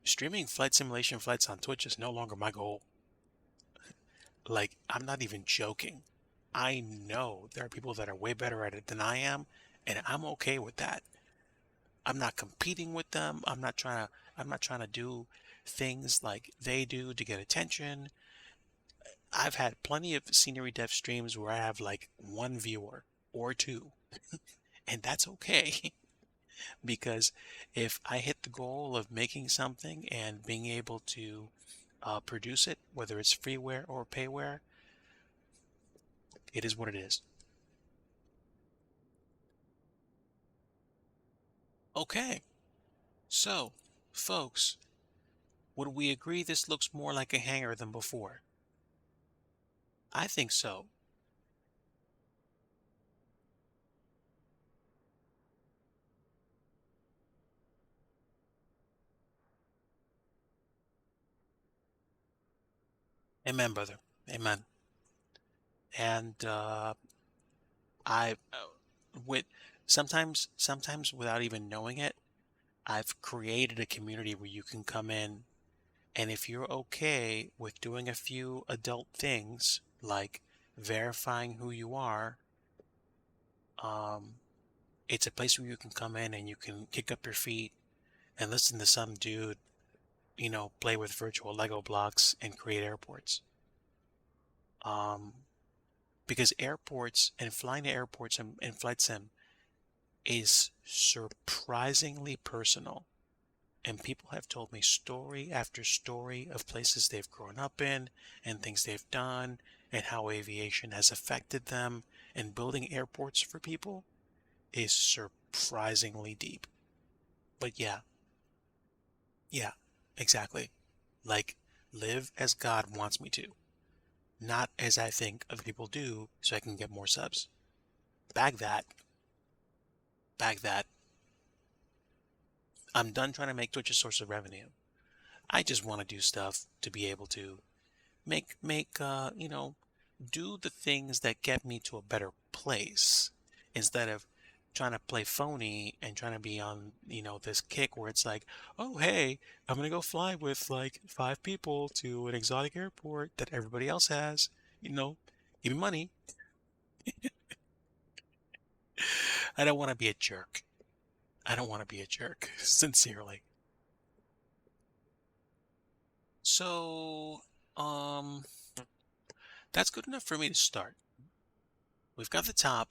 streaming flight simulation flights on Twitch is no longer my goal. Like, I'm not even joking. I know there are people that are way better at it than I am, and I'm okay with that. I'm not competing with them. I'm not trying to do things like they do to get attention. I've had plenty of scenery dev streams where I have like one viewer or two, and that's okay. Because if I hit the goal of making something and being able to produce it, whether it's freeware or payware, it is what it is. Okay, so folks, would we agree this looks more like a hangar than before? I think so. Amen, brother. Amen. And I, with sometimes without even knowing it, I've created a community where you can come in, and if you're okay with doing a few adult things like verifying who you are, um, it's a place where you can come in and you can kick up your feet and listen to some dude, play with virtual Lego blocks and create airports. Um, because airports and flying to airports and flight sim is surprisingly personal. And people have told me story after story of places they've grown up in and things they've done and how aviation has affected them. And building airports for people is surprisingly deep. But yeah, exactly. Like, live as God wants me to, not as I think other people do so I can get more subs. Bag that. Bag that. I'm done trying to make Twitch a source of revenue. I just want to do stuff to be able to do the things that get me to a better place instead of trying to play phony and trying to be on, this kick where it's like, oh, hey, I'm going to go fly with like 5 people to an exotic airport that everybody else has, give me money. I don't want to be a jerk. I don't want to be a jerk, sincerely. So, um, that's good enough for me to start. We've got the top,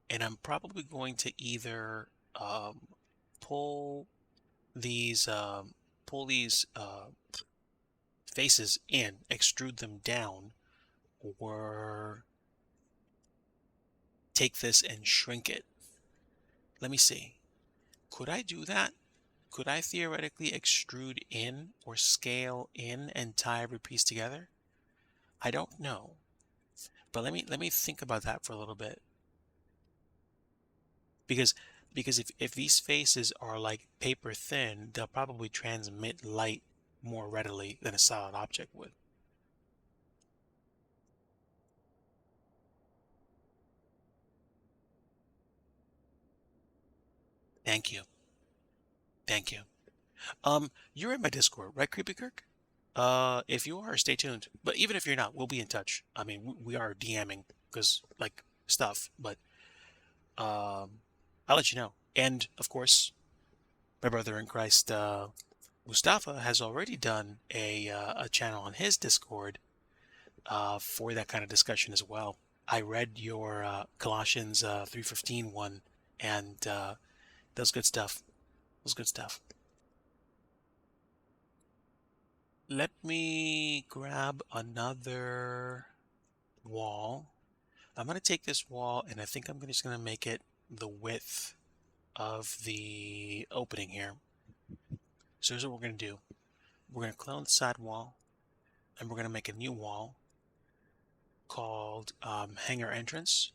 and I'm probably going to either pull these faces in, extrude them down, or take this and shrink it. Let me see. Could I do that? Could I theoretically extrude in or scale in and tie every piece together? I don't know. But let me think about that for a little bit. Because if these faces are like paper thin, they'll probably transmit light more readily than a solid object would. Thank you. Thank you. You're in my Discord, right, Creepy Kirk? If you are, stay tuned. But even if you're not, we'll be in touch. I mean, we are DMing because like stuff, but I'll let you know. And of course, my brother in Christ, Mustafa, has already done a channel on his Discord for that kind of discussion as well. I read your Colossians 3:15 one, and that was good stuff. It was good stuff. Let me grab another wall. I'm going to take this wall, and I think I'm just going to make it the width of the opening here. So here's what we're going to do. We're going to clone the side wall, and we're going to make a new wall called hangar entrance.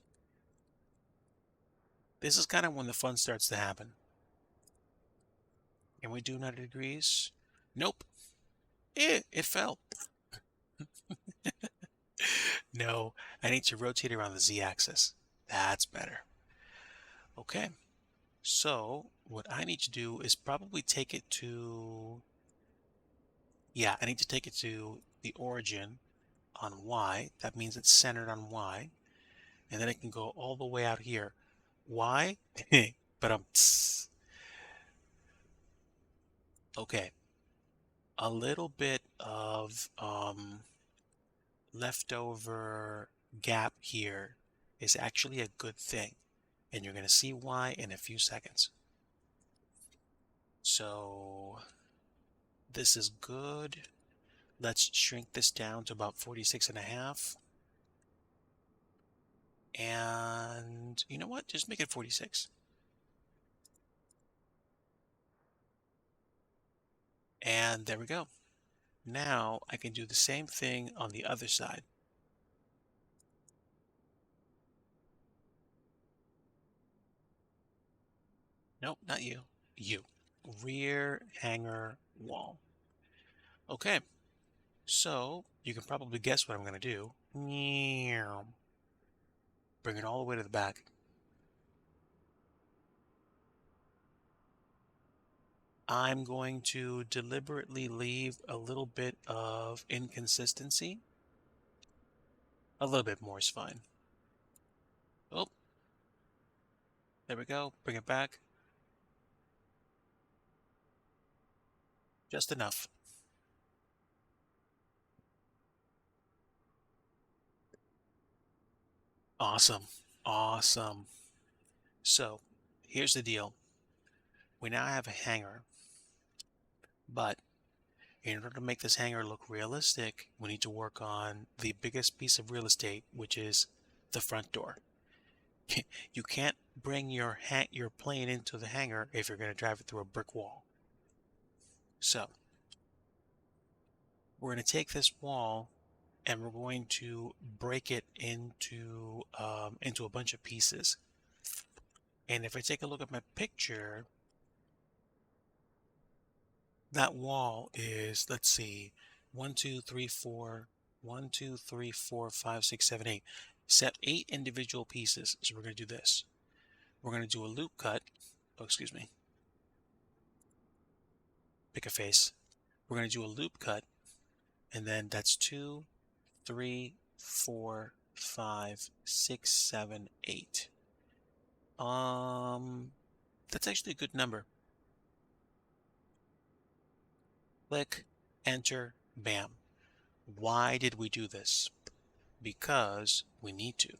This is kind of when the fun starts to happen. Can we do 90 degrees? Nope. It fell. No, I need to rotate around the z-axis. That's better. Okay. So what I need to do is probably take it to, yeah, I need to take it to the origin on Y. That means it's centered on Y. And then it can go all the way out here. Why? But okay. A little bit of leftover gap here is actually a good thing. And you're going to see why in a few seconds. So this is good. Let's shrink this down to about 46.5. And you know what? Just make it 46. And there we go. Now I can do the same thing on the other side. Nope, not you. You. Rear hanger wall. Okay. So you can probably guess what I'm going to do. Bring it all the way to the back. I'm going to deliberately leave a little bit of inconsistency. A little bit more is fine. Oh, there we go. Bring it back. Just enough. Awesome. Awesome. So here's the deal. We now have a hanger, but in order to make this hanger look realistic, we need to work on the biggest piece of real estate, which is the front door. You can't bring your plane into the hangar if you're going to drive it through a brick wall. So we're going to take this wall and we're going to break it into a bunch of pieces. And if I take a look at my picture, that wall is, let's see, 1, 2, 3, 4, 1, 2, 3, 4, 5, 6, 7, 8. Set 8 individual pieces. So we're going to do this. We're going to do a loop cut. Oh, excuse me. Pick a face. We're going to do a loop cut. And then that's 2, 3, 4, 5, 6, 7, 8. That's actually a good number. Click, enter, bam. Why did we do this? Because we need to.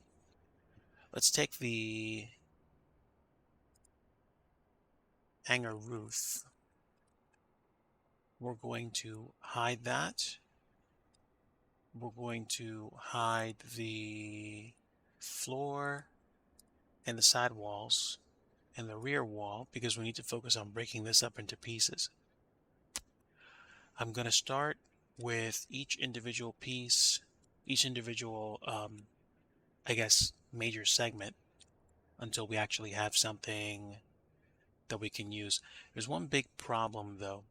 Let's take the hangar roof. We're going to hide that. We're going to hide the floor and the side walls and the rear wall because we need to focus on breaking this up into pieces. I'm going to start with each individual piece, each individual I guess, major segment until we actually have something that we can use. There's one big problem though.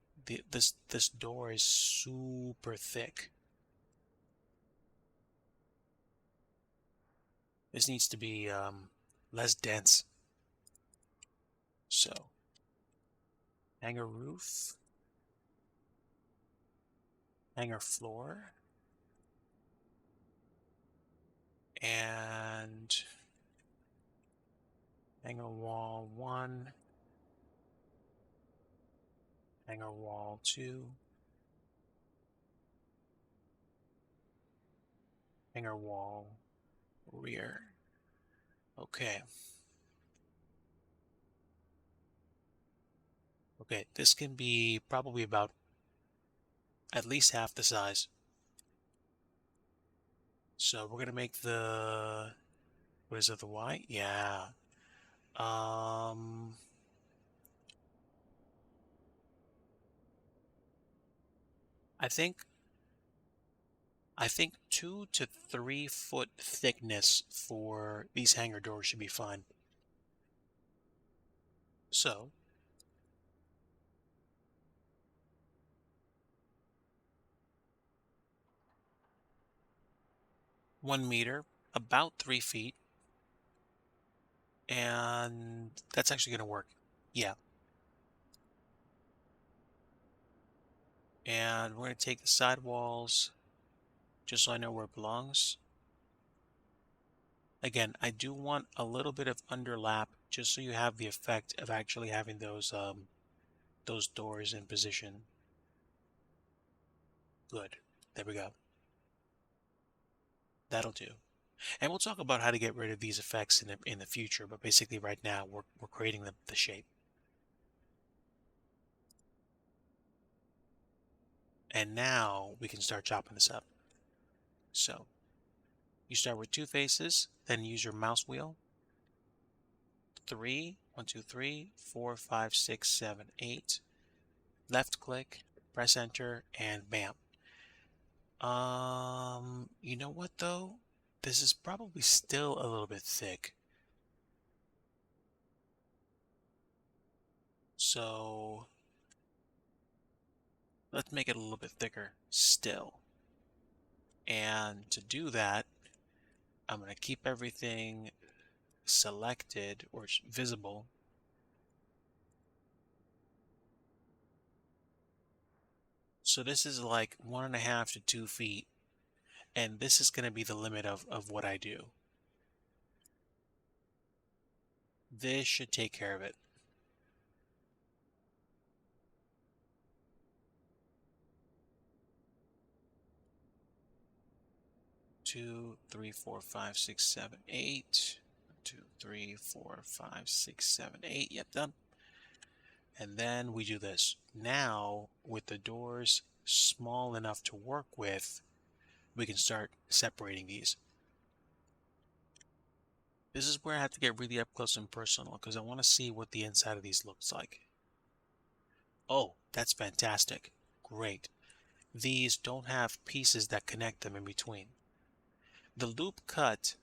This door is super thick. This needs to be less dense. So, hanger roof, hanger floor, and hanger wall 1, hanger wall 2, hanger wall rear. Okay. Okay, this can be probably about at least half the size. So we're gonna make the, what is it, the Y? Yeah. Um, I think 2 to 3 foot thickness for these hanger doors should be fine. So 1 meter, about 3 feet, and that's actually gonna work. Yeah. And we're gonna take the side walls, just so I know where it belongs. Again, I do want a little bit of underlap, just so you have the effect of actually having those doors in position. Good. There we go. That'll do. And we'll talk about how to get rid of these effects in the future, but basically right now we're creating the shape. And now we can start chopping this up. So you start with 2 faces, then use your mouse wheel. 3, 1, 2, 3, 4, 5, 6, 7, 8. Left click, press enter, and bam. You know what though? This is probably still a little bit thick. So let's make it a little bit thicker still. And to do that, I'm going to keep everything selected or visible. So this is like 1.5 to 2 feet. And this is going to be the limit of what I do. This should take care of it. Two, three, four, five, six, seven, 8. 2, 3, 4, 5, 6, 7, 8. Yep, done. And then we do this. Now, with the doors small enough to work with, we can start separating these. This is where I have to get really up close and personal because I want to see what the inside of these looks like. Oh, that's fantastic. Great. These don't have pieces that connect them in between. The loop cut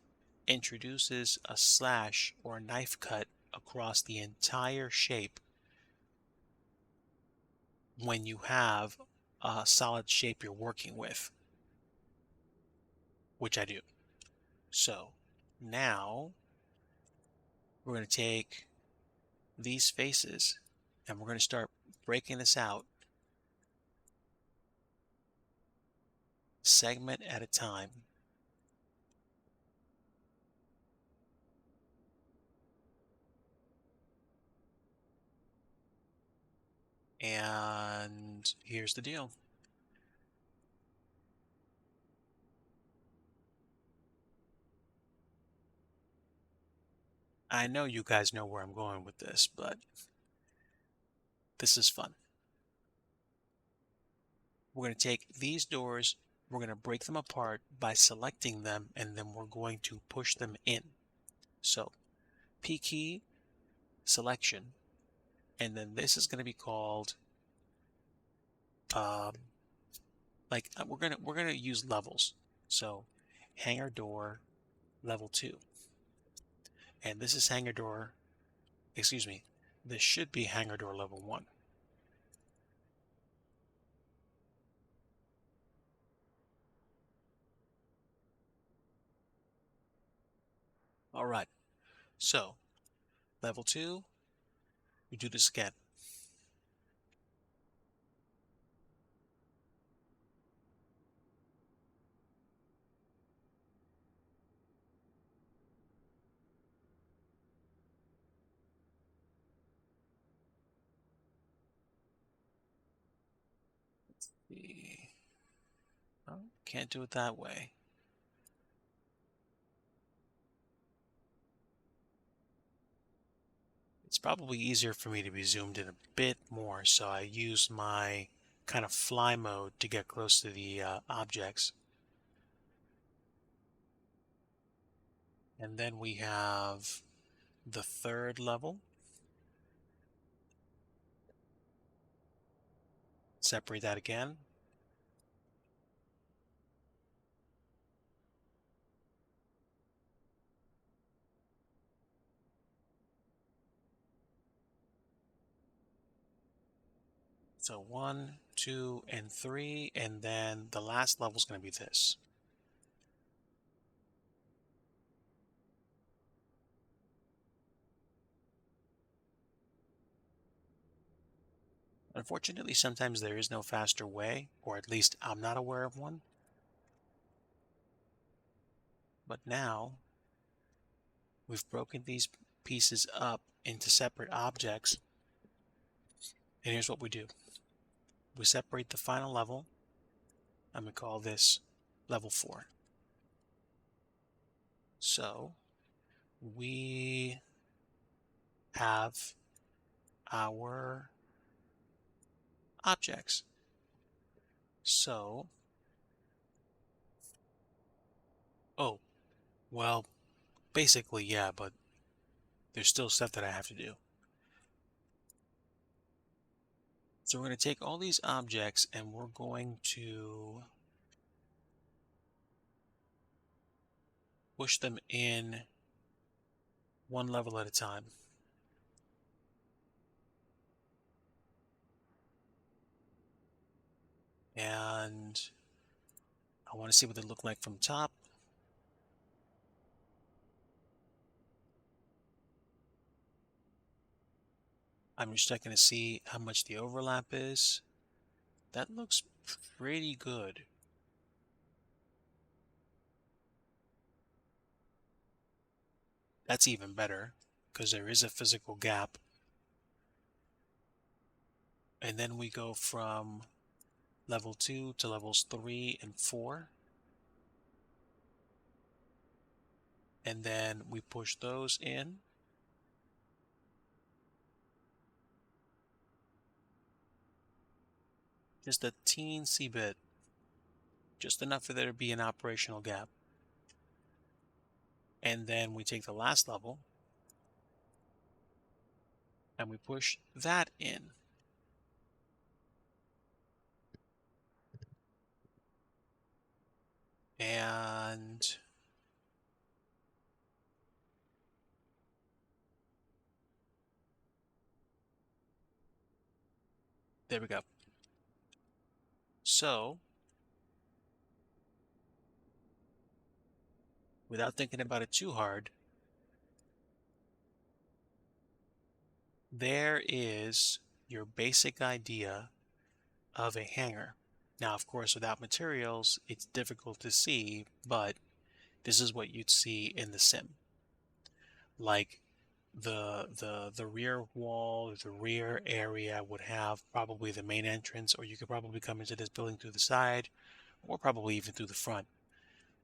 introduces a slash or a knife cut across the entire shape when you have a solid shape you're working with, which I do. So now we're going to take these faces and we're going to start breaking this out segment at a time. And here's the deal. I know you guys know where I'm going with this, but this is fun. We're going to take these doors, we're going to break them apart by selecting them, and then we're going to push them in. So, P key, selection, and then this is going to be called, we're gonna use levels. So, hanger door, level 2. And this is hangar door, excuse me, this should be hangar door level 1. All right, so level 2, we do this again. Oh, can't do it that way. It's probably easier for me to be zoomed in a bit more, so I use my kind of fly mode to get close to the objects. And then we have the third level. Separate that again. So 1, 2, and 3, and then the last level is going to be this. Unfortunately, sometimes there is no faster way, or at least I'm not aware of one. But now, we've broken these pieces up into separate objects, and here's what we do. We separate the final level, and we call this level 4. So, we have our objects. So, oh, well, basically, yeah, but there's still stuff that I have to do. So we're going to take all these objects and we're going to push them in one level at a time. And I want to see what they look like from top. I'm just checking to see how much the overlap is. That looks pretty good. That's even better because there is a physical gap. And then we go from level 2 to levels 3 and 4. And then we push those in. Just a teensy bit. Just enough for there to be an operational gap. And then we take the last level and we push that in. And there we go. So, without thinking about it too hard, there is your basic idea of a hangar. Now, of course, without materials, it's difficult to see, but this is what you'd see in the sim. Like the rear wall, the rear area would have probably the main entrance, or you could probably come into this building through the side, or probably even through the front.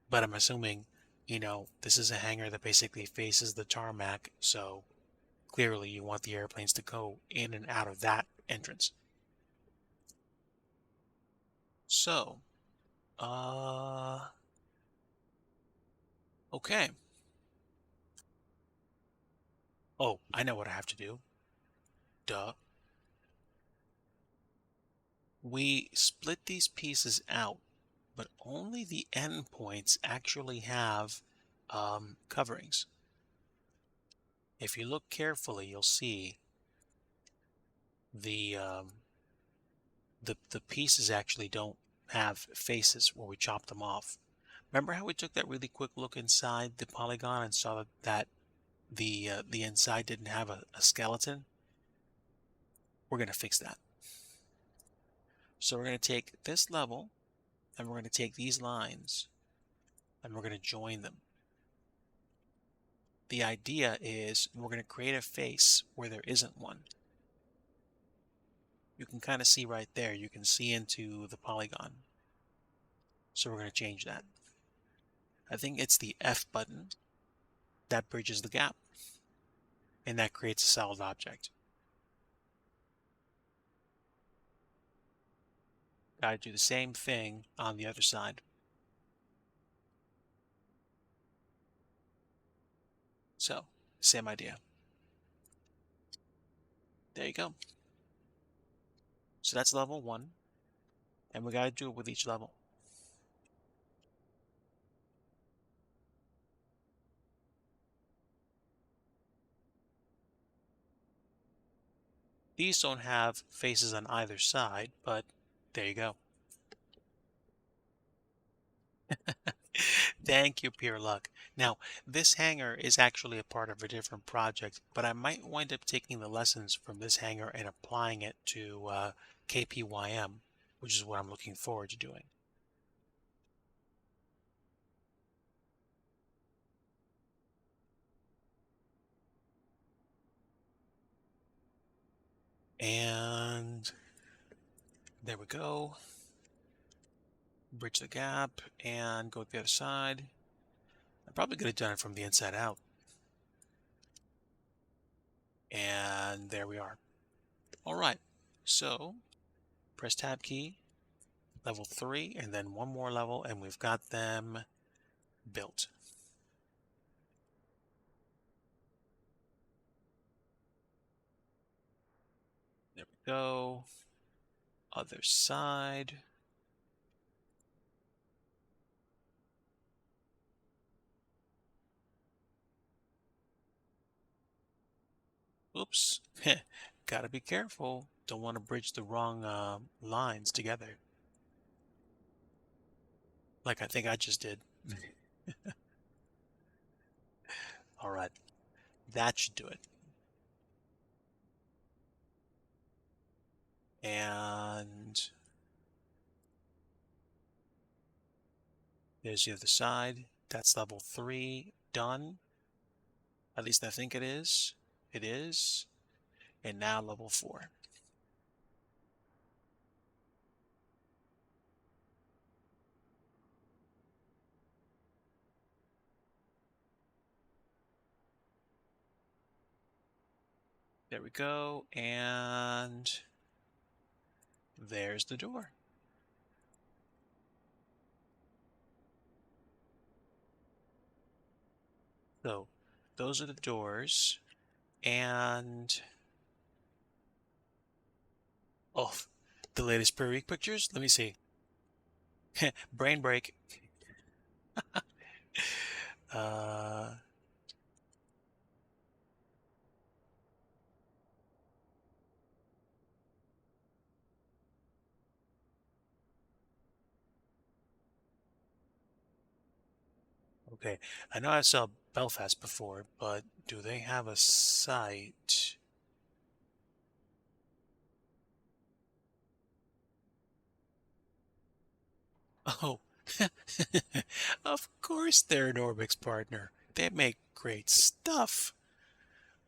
But I'm assuming, this is a hangar that basically faces the tarmac, so clearly you want the airplanes to go in and out of that entrance. So, okay. Oh, I know what I have to do. Duh. We split these pieces out, but only the endpoints actually have coverings. If you look carefully, you'll see the the pieces actually don't have faces where we chop them off. Remember how we took that really quick look inside the polygon and saw that the inside didn't have a skeleton? We're going to fix that. So we're going to take this level and we're going to take these lines and we're going to join them. The idea is we're going to create a face where there isn't one. You can kind of see right there. You can see into the polygon. So we're going to change that. I think it's the F button that bridges the gap. And that creates a solid object. Gotta do the same thing on the other side. So, same idea. There you go. So that's level 1. And we gotta do it with each level. These don't have faces on either side, but there you go. Thank you, Pure Luck. Now, this hangar is actually a part of a different project, but I might wind up taking the lessons from this hangar and applying it to KPYM, which is what I'm looking forward to doing. And there we go. Bridge the gap and go to the other side. I probably could have done it from the inside out. And there we are. All right, so press tab key, level 3, and then one more level, and we've got them built. There we go. Other side. Oops. Gotta be careful. Don't want to bridge the wrong lines together. Like I think I just did. All right. That should do it. And there's the other side. That's level 3 done. At least I think it is. It is. And now level 4. There we go. And there's the door. So those are the doors. And oh, the latest per week pictures. Let me see. Brain break. uh, okay. I know I saw Belfast before, but do they have a site? Oh, of course they're an Orbix partner. They make great stuff.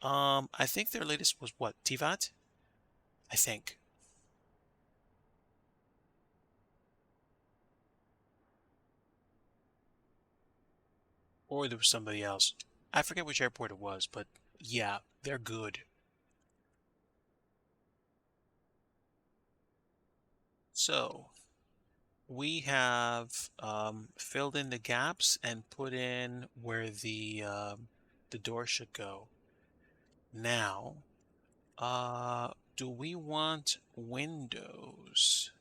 I think their latest was what, TVAT? I think. Or there was somebody else. I forget which airport it was, but yeah, they're good. So, we have filled in the gaps and put in where the door should go. Now, do we want windows?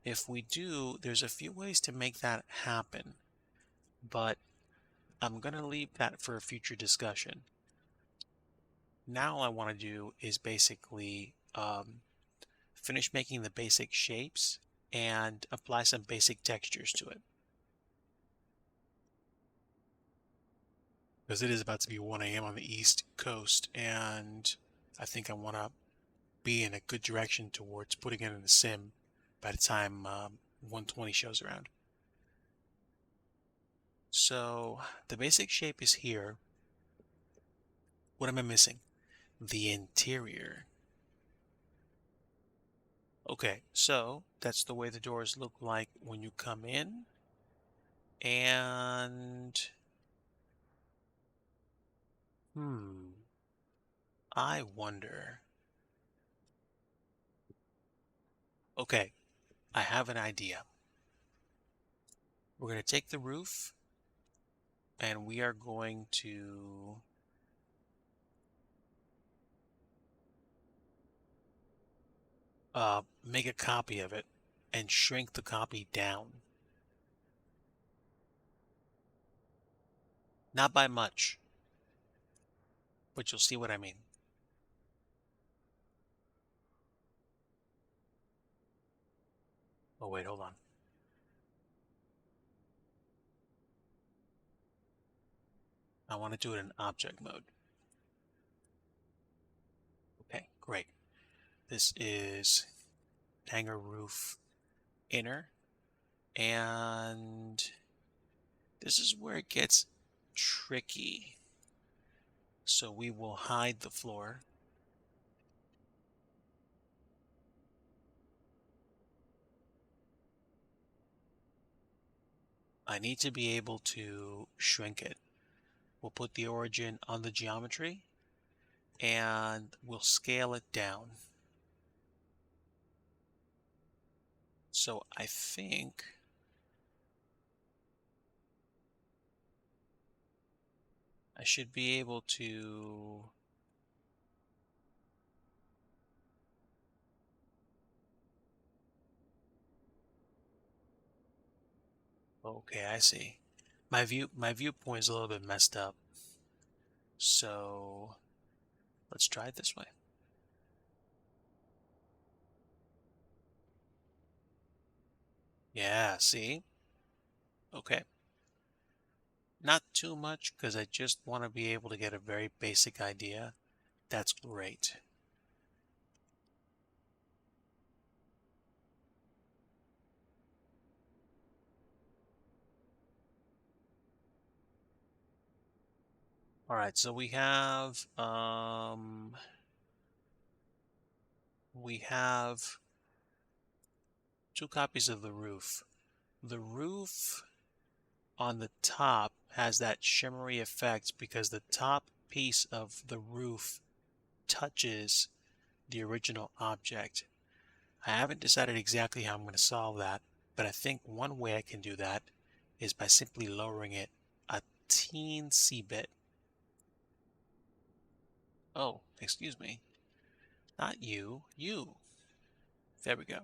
If we do, there's a few ways to make that happen. But I'm going to leave that for a future discussion. Now all I want to do is basically finish making the basic shapes and apply some basic textures to it. Because it is about to be 1 a.m. on the East Coast, and I think I want to be in a good direction towards putting it in the sim by the time 120 shows around. So the basic shape is here. What am I missing? The interior. Okay, so that's the way the doors look like when you come in. And I wonder. Okay, I have an idea. We're going to take the roof and we are going to make a copy of it and shrink the copy down. Not by much, but you'll see what I mean. Oh, wait, hold on. I want to do it in object mode. Okay, great. This is hangar roof inner, and this is where it gets tricky. So we will hide the floor. I need to be able to shrink it. We'll put the origin on the geometry and we'll scale it down. So I think I should be able to okay, I see. My viewpoint is a little bit messed up. So let's try it this way. Yeah, see? Okay. Not too much because I just want to be able to get a very basic idea. That's great. All right, so we have two copies of the roof. The roof on the top has that shimmery effect because the top piece of the roof touches the original object. I haven't decided exactly how I'm going to solve that, but I think one way I can do that is by simply lowering it a teensy bit. Oh, excuse me. Not you, you. There we go.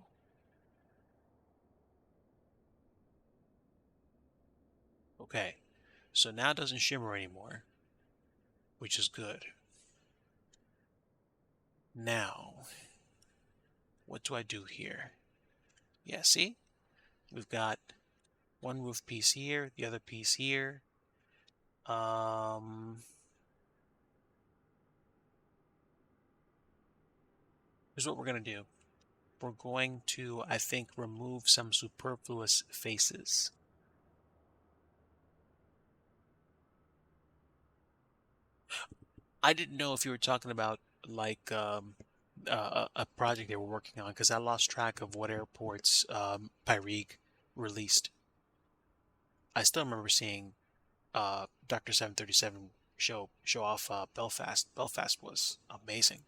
Okay, so now it doesn't shimmer anymore, which is good. Now, what do I do here? Yeah, see? We've got one roof piece here, the other piece here. Here's what we're going to do. We're going to, I think, remove some superfluous faces. I didn't know if you were talking about like a project they were working on because I lost track of what airports Pyreeg released. I still remember seeing Dr. 737 show off Belfast. Belfast was amazing.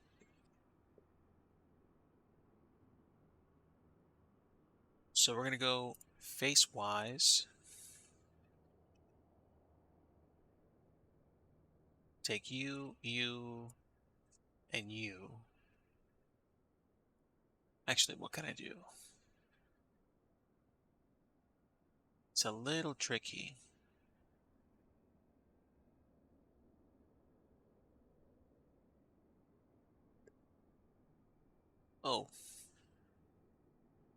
So we're gonna go face-wise. Take you, you, and you. Actually, what can I do? It's a little tricky. Oh,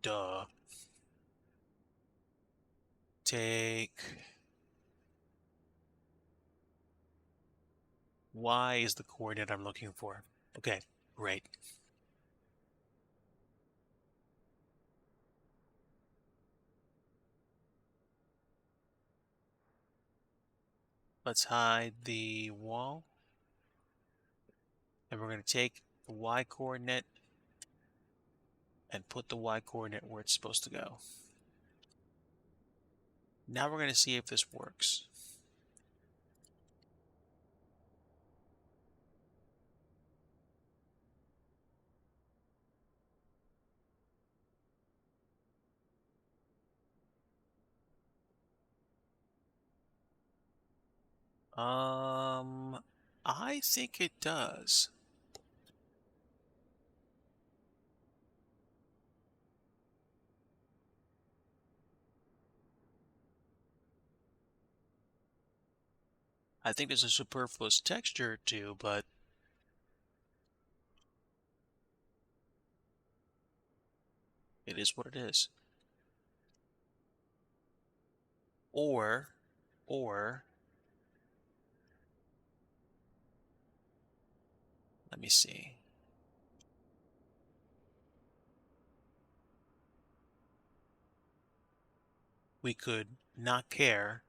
duh. Take Y is the coordinate I'm looking for. Okay, great. Let's hide the wall. And we're going to take the Y coordinate and put the Y coordinate where it's supposed to go. Now we're going to see if this works. I think it does. I think there's a superfluous texture or two, but it is what it is. Or, let me see. We could not care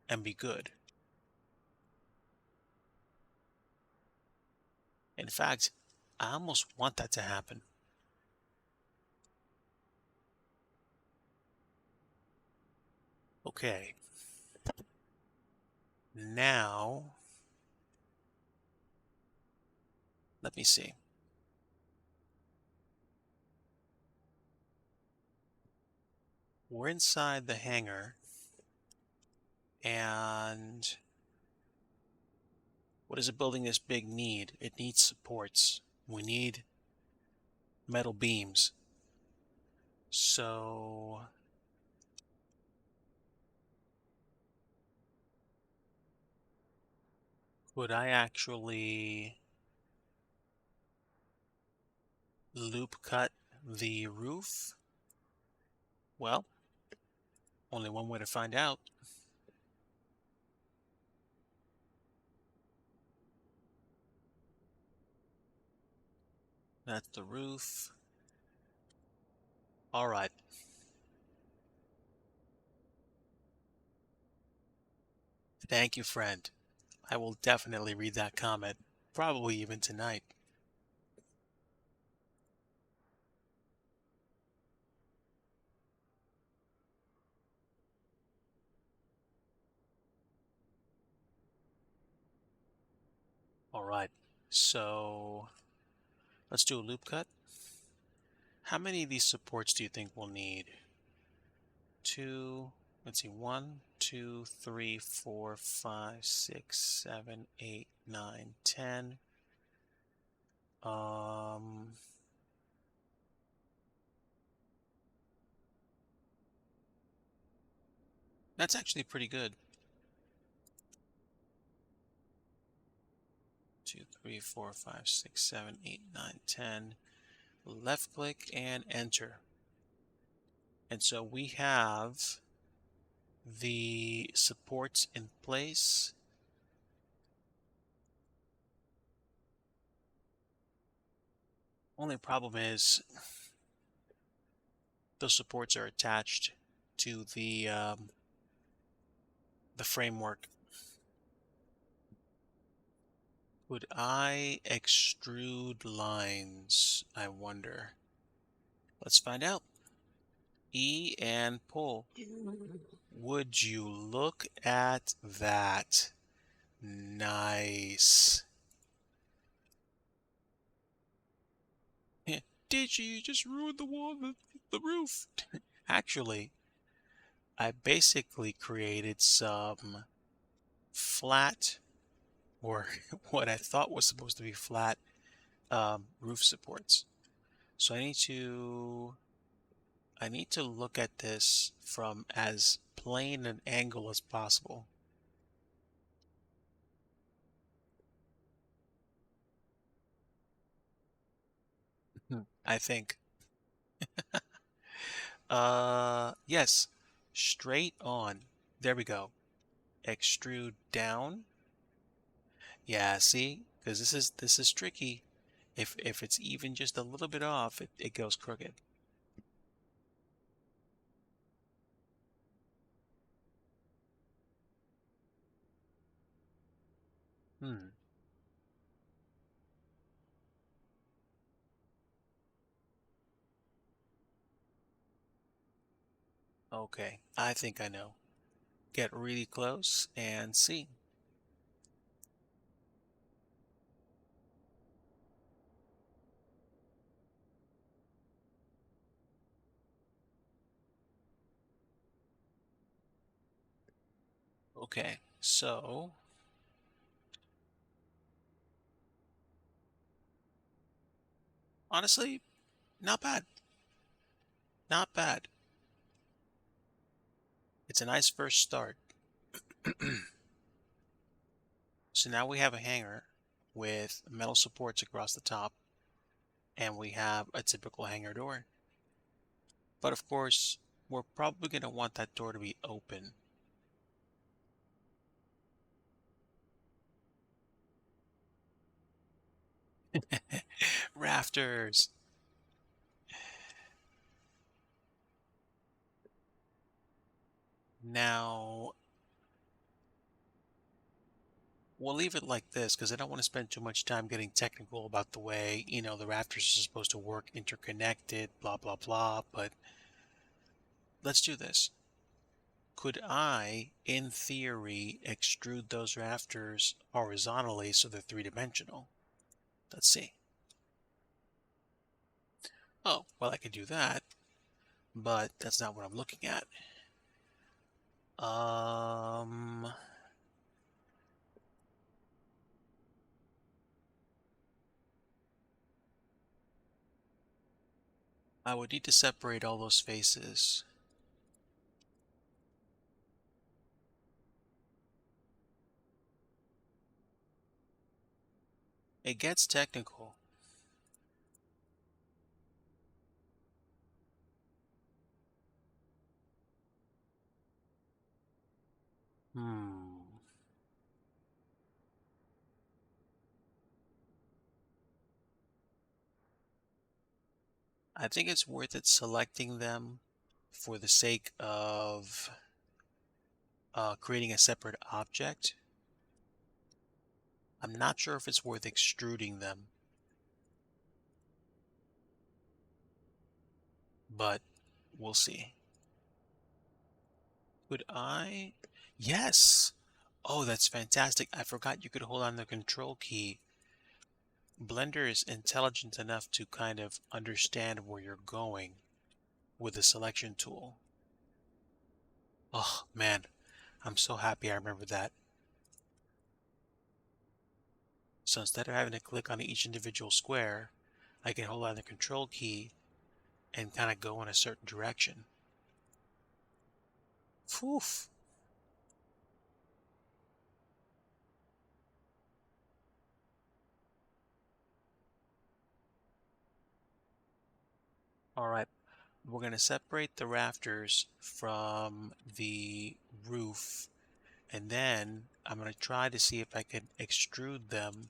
and be good. In fact, I almost want that to happen. Okay. Now, let me see. We're inside the hangar, and what does a building this big need? It needs supports. We need metal beams. So could I actually loop cut the roof? Well, only one way to find out. That's the roof. All right. Thank you, friend. I will definitely read that comment, probably even tonight. All right. So let's do a loop cut. How many of these supports do you think we'll need? Two, let's see, 1, 2, 3, 4, 5, 6, 7, 8, 9, 10. That's actually pretty good. 2, 3, 4, 5, 6, 7, 8, 9, 10. Left click and enter. And so we have the supports in place. Only problem is those supports are attached to the framework. Would I extrude lines? I wonder. Let's find out. E and pull. Would you look at that? Nice. DIGI just ruined the wall, the roof. Actually, I basically created some flat, or what I thought was supposed to be flat, roof supports. So I need to look at this from as plain an angle as possible. I think. Yes. Straight on. There we go. Extrude down. Yeah, see? Because this is tricky. If it's even just a little bit off, it goes crooked. Hmm. Okay. I think I know. Get really close and see. Okay. So, honestly, not bad. Not bad. It's a nice first start. So now we have a hanger with metal supports across the top, and we have a typical hangar door. But of course, we're probably going to want that door to be open. Rafters. Now, we'll leave it like this because I don't want to spend too much time getting technical about the way, the rafters are supposed to work interconnected, blah, blah, blah. But let's do this. Could I, in theory, extrude those rafters horizontally so they're three-dimensional? Let's see. Oh, well, I could do that, but that's not what I'm looking at. Um, I would need to separate all those faces. It gets technical. Hmm. I think it's worth it selecting them for the sake of creating a separate object. I'm not sure if it's worth extruding them, but we'll see. Could I? Yes! Oh, that's fantastic. I forgot you could hold on the control key. Blender is intelligent enough to kind of understand where you're going with the selection tool. Oh, man, I'm so happy I remember that. So instead of having to click on each individual square, I can hold on the control key and kind of go in a certain direction. Poof. All right, we're going to separate the rafters from the roof, and then I'm going to try to see if I can extrude them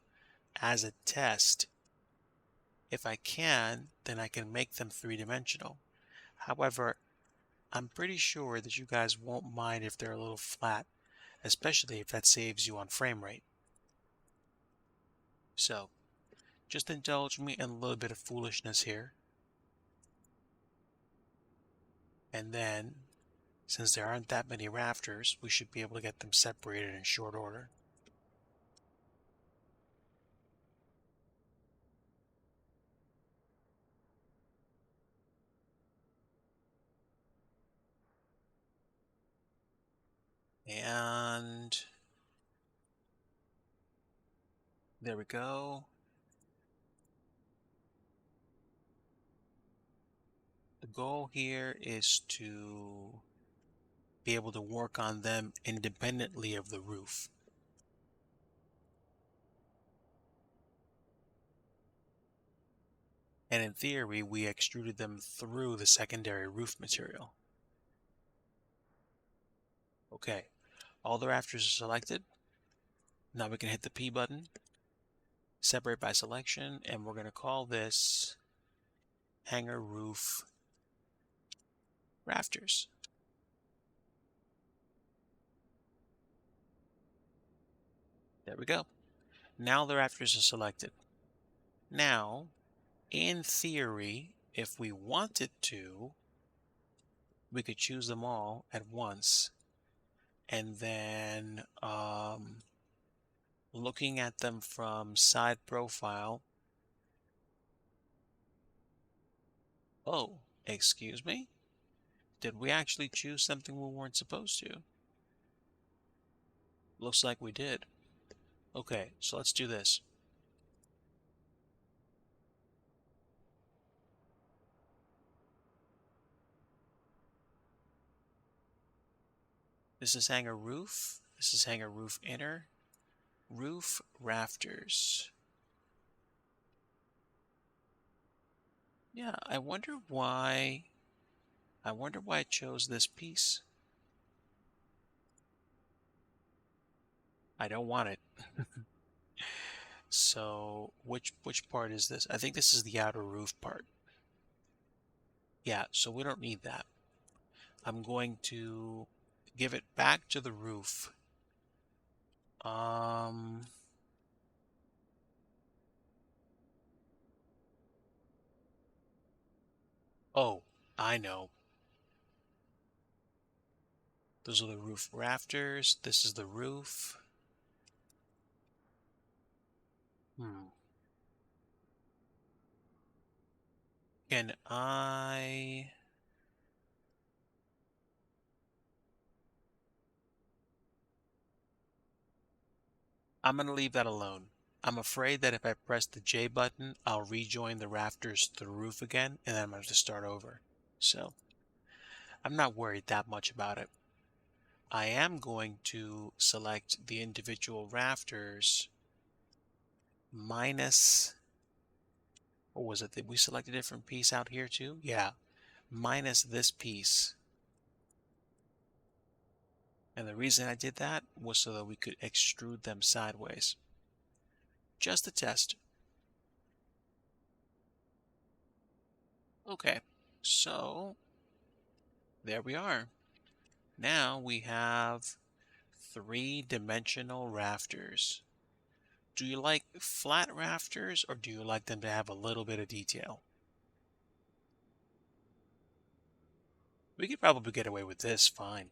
as a test. If I can, then I can make them three-dimensional. However, I'm pretty sure that you guys won't mind if they're a little flat, especially if that saves you on frame rate. So, just indulge me in a little bit of foolishness here. And then, since there aren't that many rafters, we should be able to get them separated in short order. And there we go. The goal here is to be able to work on them independently of the roof. And in theory, we extruded them through the secondary roof material. Okay, all the rafters are selected. Now we can hit the P button, separate by selection, and we're going to call this hangar roof rafters. There we go. Now the rafters are selected. Now, in theory, if we wanted to, we could choose them all at once. And then looking at them from side profile. Oh, excuse me? Did we actually choose something we weren't supposed to? Looks like we did. Okay, so let's do this. This is hangar roof. This is hangar roof inner. Roof rafters. Yeah, I wonder why I chose this piece. I don't want it. So which part is this? I think this is the outer roof part. Yeah, so we don't need that. I'm going to give it back to the roof. Oh, I know. Those are the roof rafters. This is the roof. Can I... I'm going to leave that alone. I'm afraid that if I press the J button, I'll rejoin the rafters to the roof again, and then I'm going to have to start over. So, I'm not worried that much about it. I am going to select the individual rafters minus... What was it? Did we select a different piece out here too? Yeah. Minus this piece. And the reason I did that was so that we could extrude them sideways. Just a test. Okay, so there we are. Now we have three-dimensional rafters. Do you like flat rafters or do you like them to have a little bit of detail? We could probably get away with this fine.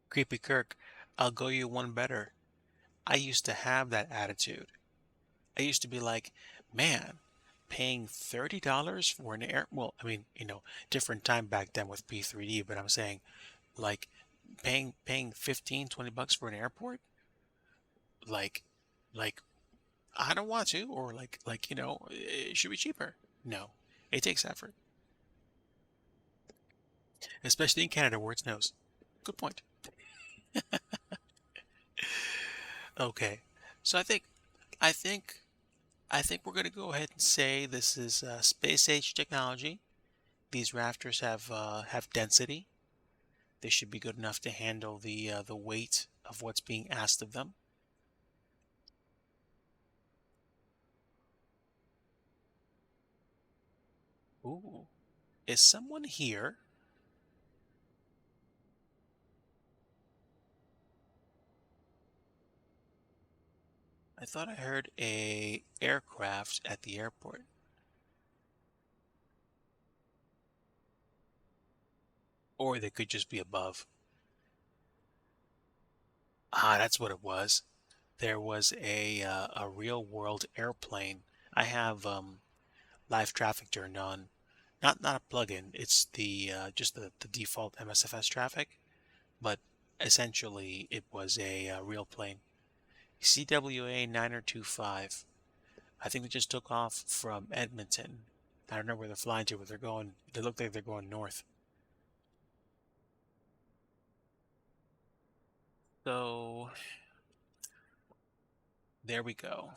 Creepy Kirk, I'll go you one better. I used to have that attitude. I used to be like, man, paying $30 for an air, well, I mean, different time back then with P3D, but I'm saying like paying 15, 20 bucks for an airport? Like, like I don't want to, or it should be cheaper. No, it takes effort, especially in Canada where it snows. Good point. Okay, so I think, we're going to go ahead and say this is space age technology. These rafters have density. They should be good enough to handle the weight of what's being asked of them. Ooh, is someone here? I thought I heard a aircraft at the airport. Or they could just be above. Ah, that's what it was. There was a real world airplane. I have live traffic turned on. Not a plugin. It's the just the default MSFS traffic. But essentially, it was a real plane. CWA 9025. I think they just took off from Edmonton. I don't know where they're flying to, but they're going. They look like they're going north. So there we go.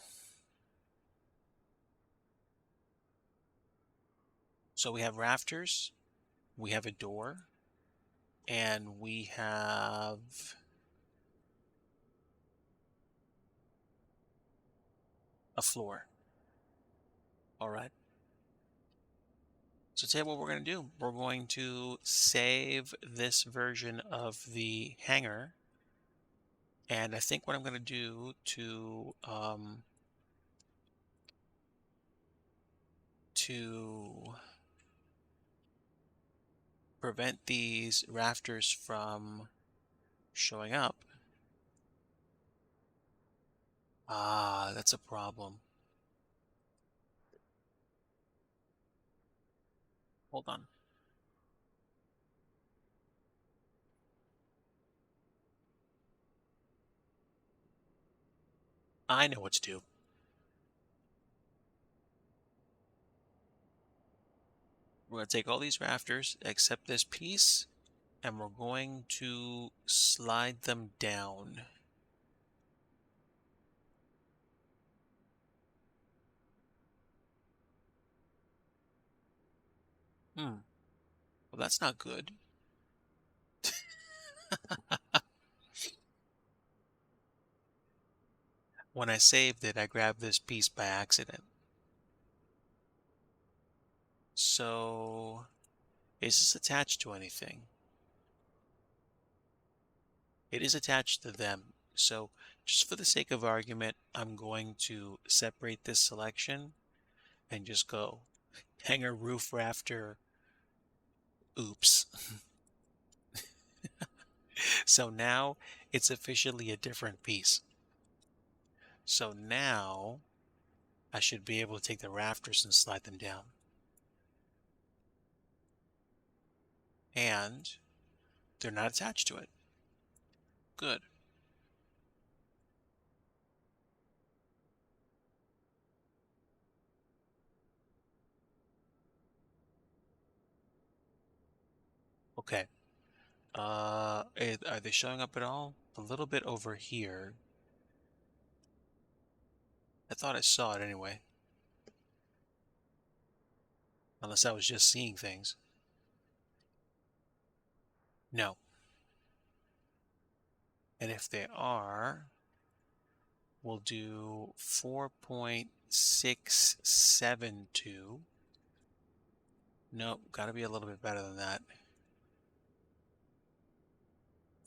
So we have rafters, we have a door, and we have a floor. All right. So tell you what we're going to do. We're going to save this version of the hangar. And I think what I'm going to do to prevent these rafters from showing up. Ah, that's a problem. Hold on. I know what to do. We're going to take all these rafters except this piece, and we're going to slide them down. Well, that's not good. When I saved it, I grabbed this piece by accident. So, is this attached to anything? It is attached to them. So, just for the sake of argument, I'm going to separate this selection and just go hanger, roof, rafter. Oops. So now it's officially a different piece. So now I should be able to take the rafters and slide them down. And they're not attached to it. Good. Okay. Are they showing up at all? A little bit over here. I thought I saw it anyway. Unless I was just seeing things. No. And if they are, we'll do 4.672. Nope, gotta be a little bit better than that.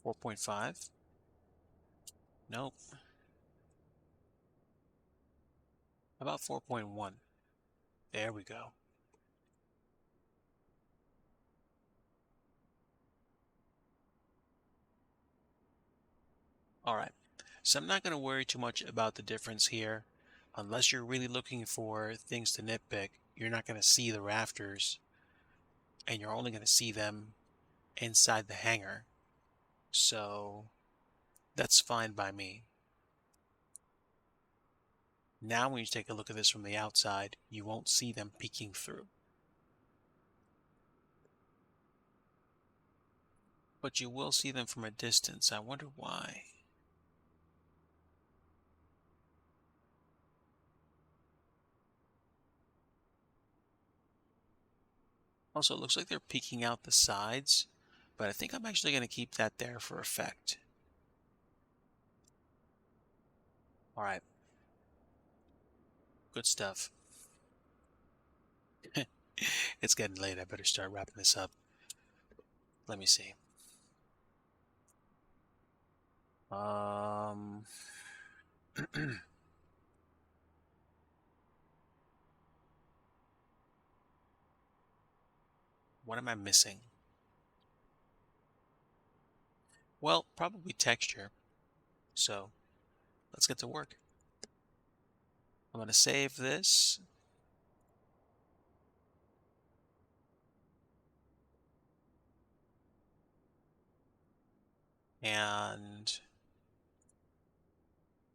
4.5. Nope. About 4.1. There we go. All right. So I'm not going to worry too much about the difference here. Unless you're really looking for things to nitpick, you're not going to see the rafters, and you're only going to see them inside the hangar. So that's fine by me. Now when you take a look at this from the outside, you won't see them peeking through. But you will see them from a distance. I wonder why. Also, it looks like they're peeking out the sides, but I think I'm actually going to keep that there for effect. All right. Good stuff. It's getting late. I better start wrapping this up. Let me see. What am I missing? Well, probably texture. So let's get to work. I'm going to save this. And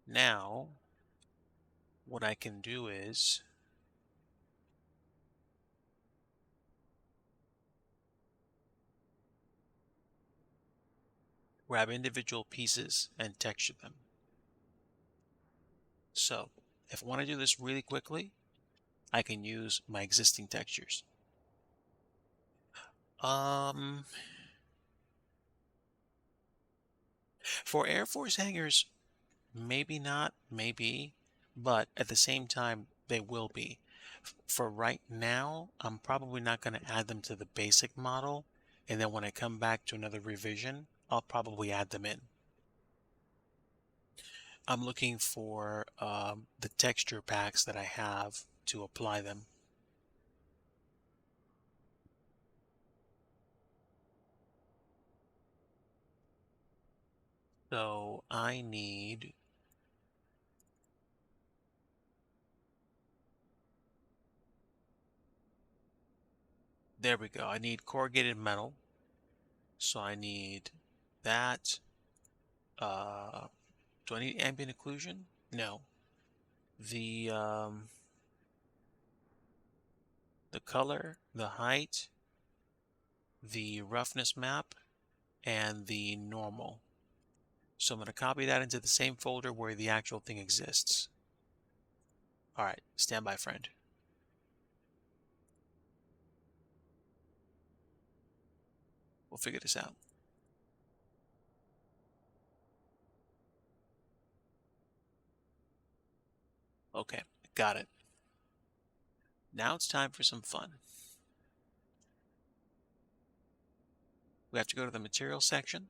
now what I can do is grab individual pieces and texture them. So if I want to do this really quickly, I can use my existing textures. For Air Force hangars, maybe not, maybe, but at the same time, they will be. For right now, I'm probably not going to add them to the basic model, and then when I come back to another revision, I'll probably add them in. I'm looking for the texture packs that I have to apply them. So I need there we go. I need corrugated metal. So I need that. Do I need ambient occlusion? No. The color, the height, the roughness map, and the normal. So I'm going to copy that into the same folder where the actual thing exists. All right, stand by, friend. We'll figure this out. Okay, got it. Now it's time for some fun. We have to go to the material section,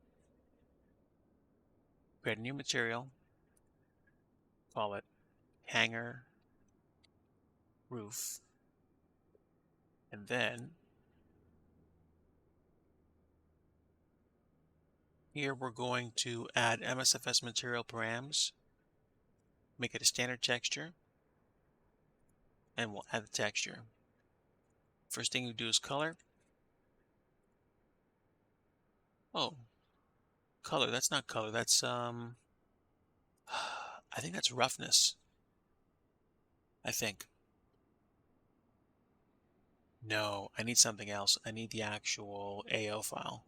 create a new material, call it hanger roof, and then here we're going to add MSFS material params, make it a standard texture, and we'll add the texture. First thing you do is color. Oh, color, that's not color, that's I think that's roughness. I think. No, I need something else. I need the actual AO file.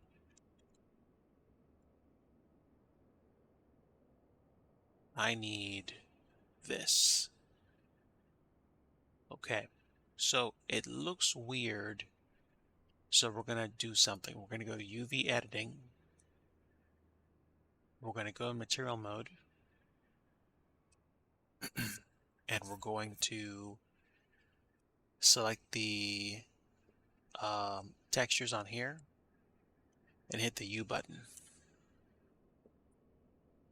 I need this. Okay, so it looks weird. So we're going to do something. We're going to go to UV editing. We're going to go in material mode. And we're going to select the textures on here and hit the U button.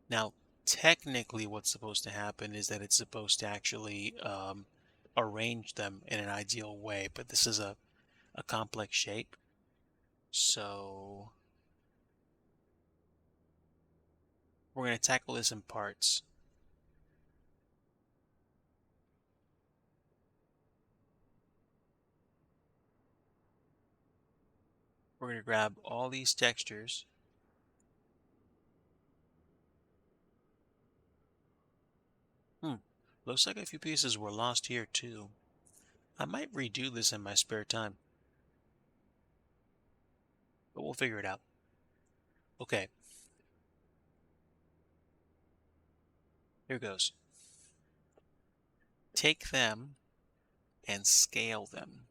Now, technically what's supposed to happen is that it's supposed to actually arrange them in an ideal way, but this is a complex shape. So we're going to tackle this in parts. We're going to grab all these textures. Looks like a few pieces were lost here too. I might redo this in my spare time, but we'll figure it out. Okay. Here goes. Take them and scale them.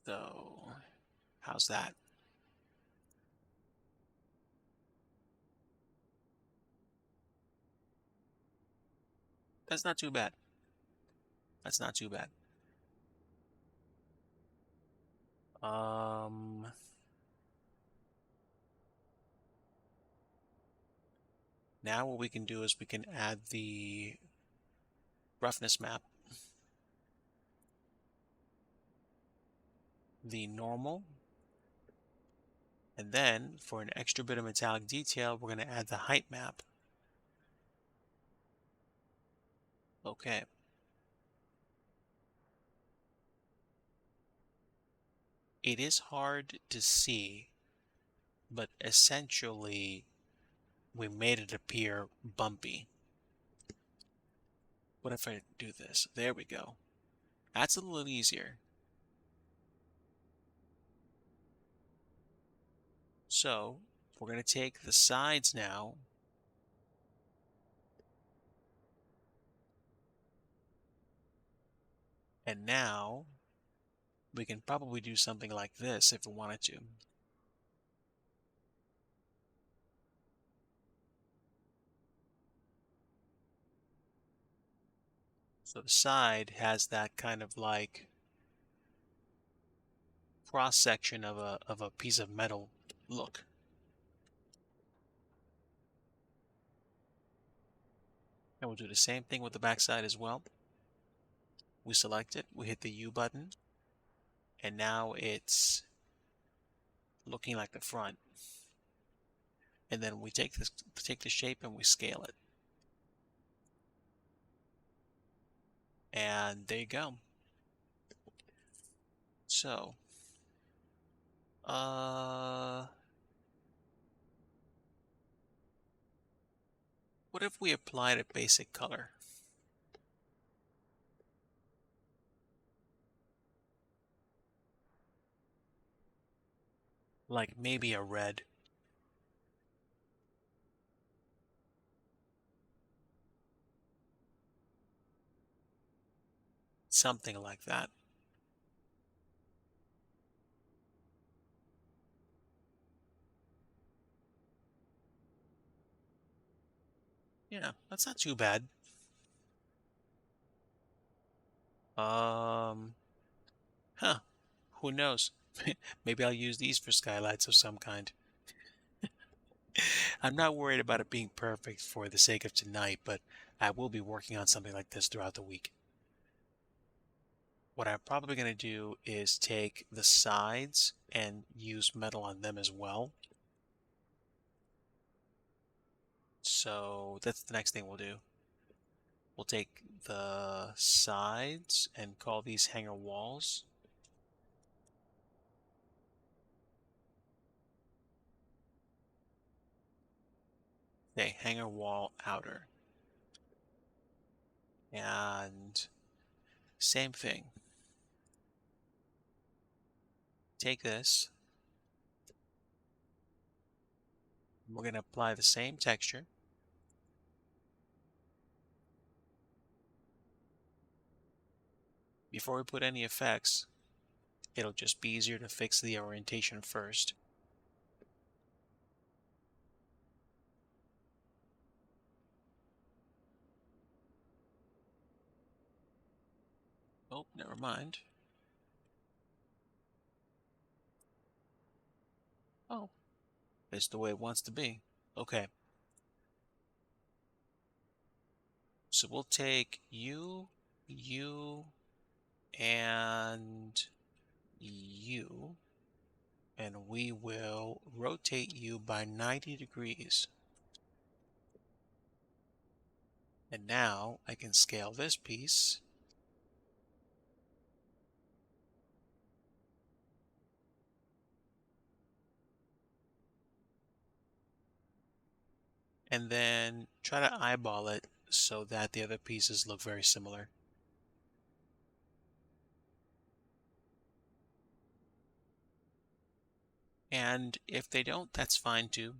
So, how's that? That's not too bad. That's not too bad. Now what we can do is we can add the roughness map, the normal, and then for an extra bit of metallic detail, we're going to add the height map. Okay. It is hard to see, but essentially we made it appear bumpy. What if I do this? There we go. That's a little easier. So we're going to take the sides now and now we can probably do something like this if we wanted to. So the side has that kind of like cross section of a piece of metal look. And we'll do the same thing with the back side as well. We select it, we hit the U button, and now it's looking like the front. And then we take the shape and we scale it. And there you go. So, what if we applied a basic color? Like maybe a red. Something like that. Yeah, that's not too bad. Huh, who knows? Maybe I'll use these for skylights of some kind. I'm not worried about it being perfect for the sake of tonight, but I will be working on something like this throughout the week. What I'm probably going to do is take the sides and use metal on them as well. So that's the next thing we'll do. We'll take the sides and call these hanger walls. Okay, hanger wall outer. And same thing. Take this. We're going to apply the same texture. Before we put any effects, it'll just be easier to fix the orientation first. Oh, never mind. Oh, it's the way it wants to be. Okay. So we'll take you, and you, and we will rotate you by 90 degrees. And now I can scale this piece. And then try to eyeball it so that the other pieces look very similar. And if they don't, that's fine too.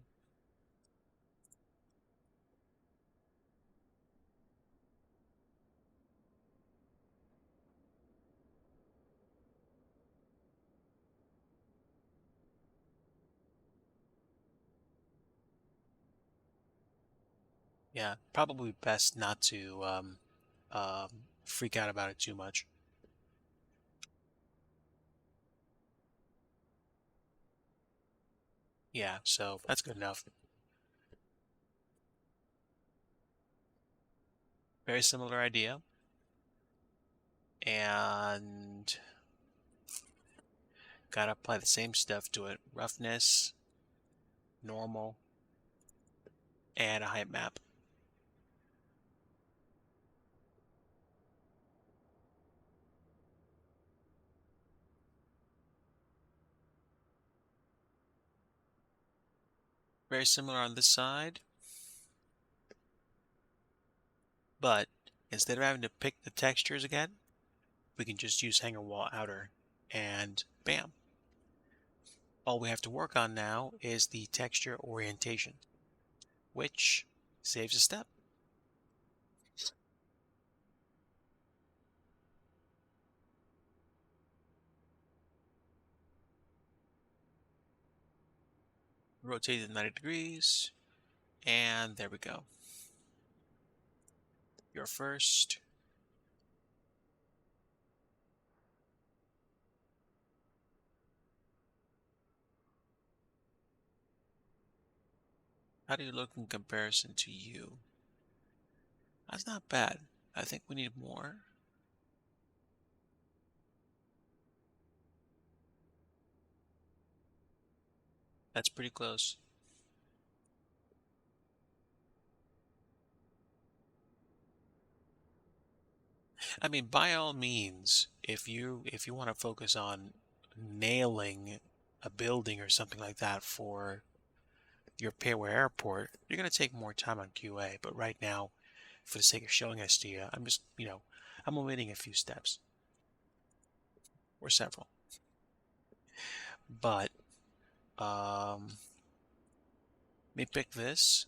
Yeah, probably best not to freak out about it too much. Yeah, so that's good enough. Very similar idea. And gotta apply the same stuff to it. Roughness, normal, and a height map. Very similar on this side, but instead of having to pick the textures again, we can just use hanger wall outer and bam. All we have to work on now is the texture orientation, which saves a step. Rotate it 90 degrees, and there we go. You're first. How do you look in comparison to you? That's not bad. I think we need more. That's pretty close. I mean, by all means, if you want to focus on nailing a building or something like that for your Payware airport, you're going to take more time on QA. But right now, for the sake of showing us to you, I'm just, I'm omitting a few steps or several. But let me pick this.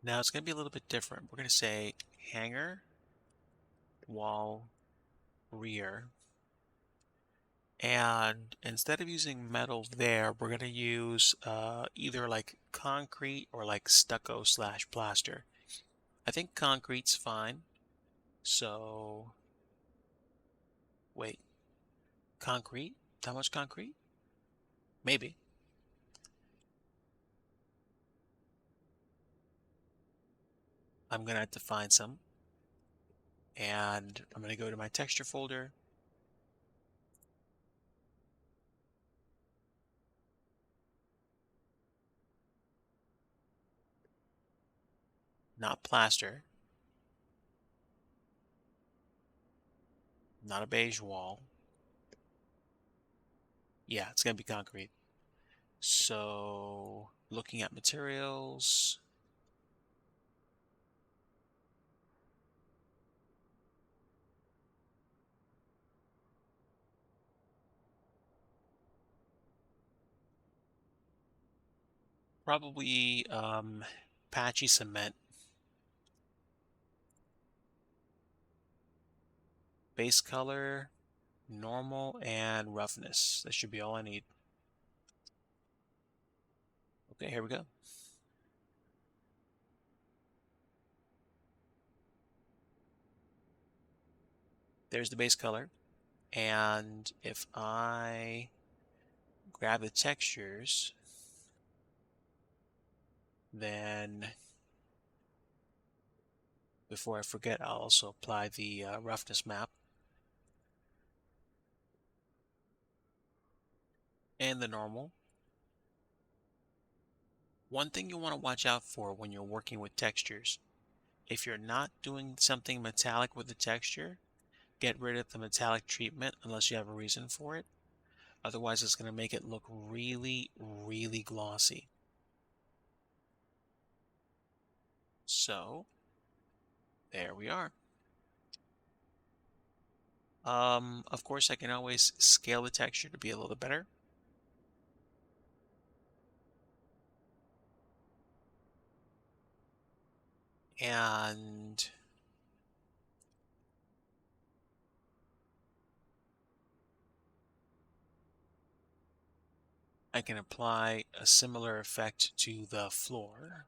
Now it's going to be a little bit different. We're going to say hanger, wall, rear. And instead of using metal there, we're going to use either like concrete or like stucco / plaster. I think concrete's fine. So, wait, concrete? How much concrete? Maybe. I'm going to have to find some. And I'm going to go to my texture folder. Not plaster. Not a beige wall. Yeah, it's going to be concrete. So, looking at materials. Probably patchy cement. Base color, normal, and roughness. That should be all I need. Okay, here we go. There's the base color. And if I grab the textures, then before I forget, I'll also apply the roughness map. And the normal. One thing you want to watch out for when you're working with textures, if you're not doing something metallic with the texture, get rid of the metallic treatment unless you have a reason for it. Otherwise, it's going to make it look really, really glossy. So, there we are. Of course, I can always scale the texture to be a little better. And I can apply a similar effect to the floor.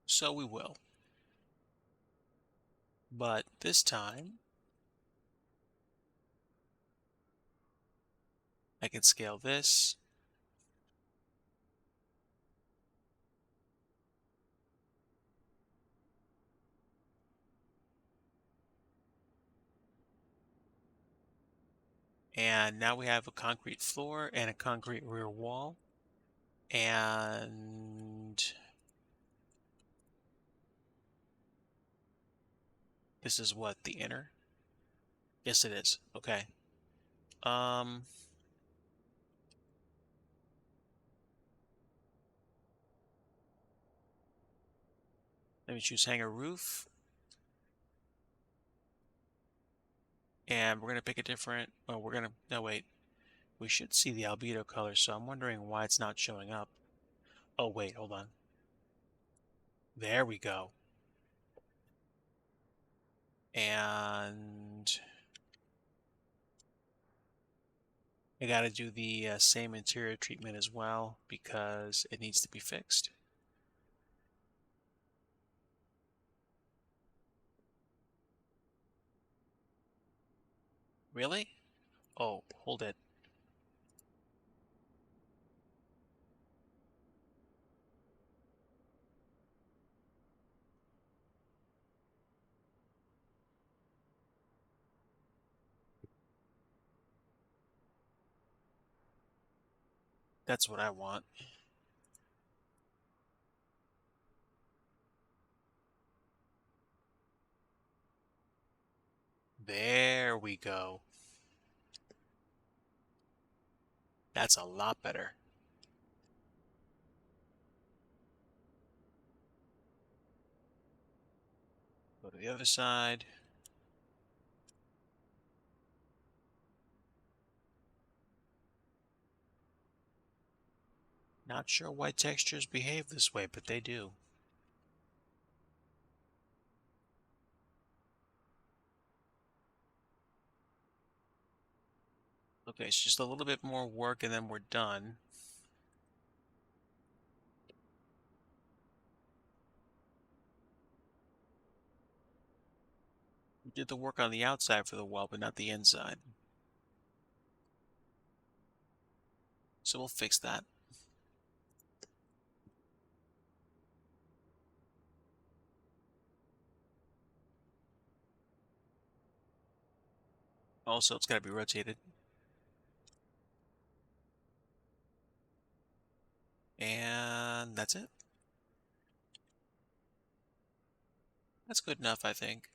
So we will. But this time, I can scale this. And now we have a concrete floor and a concrete rear wall. And this is what the inner. Yes, it is. Okay. Let me choose hanger roof. And we're going to pick a different, oh, we're going to, no, wait. We should see the albedo color, so I'm wondering why it's not showing up. Oh, wait, hold on. There we go. And I got to do the same interior treatment as well because it needs to be fixed. Really? Oh, hold it. That's what I want. There we go. That's a lot better. Go to the other side. Not sure why textures behave this way, but they do. Okay, it's just a little bit more work and then we're done. We did the work on the outside for the wall, but not the inside. So we'll fix that. Also, it's got to be rotated. And that's it. That's good enough, I think.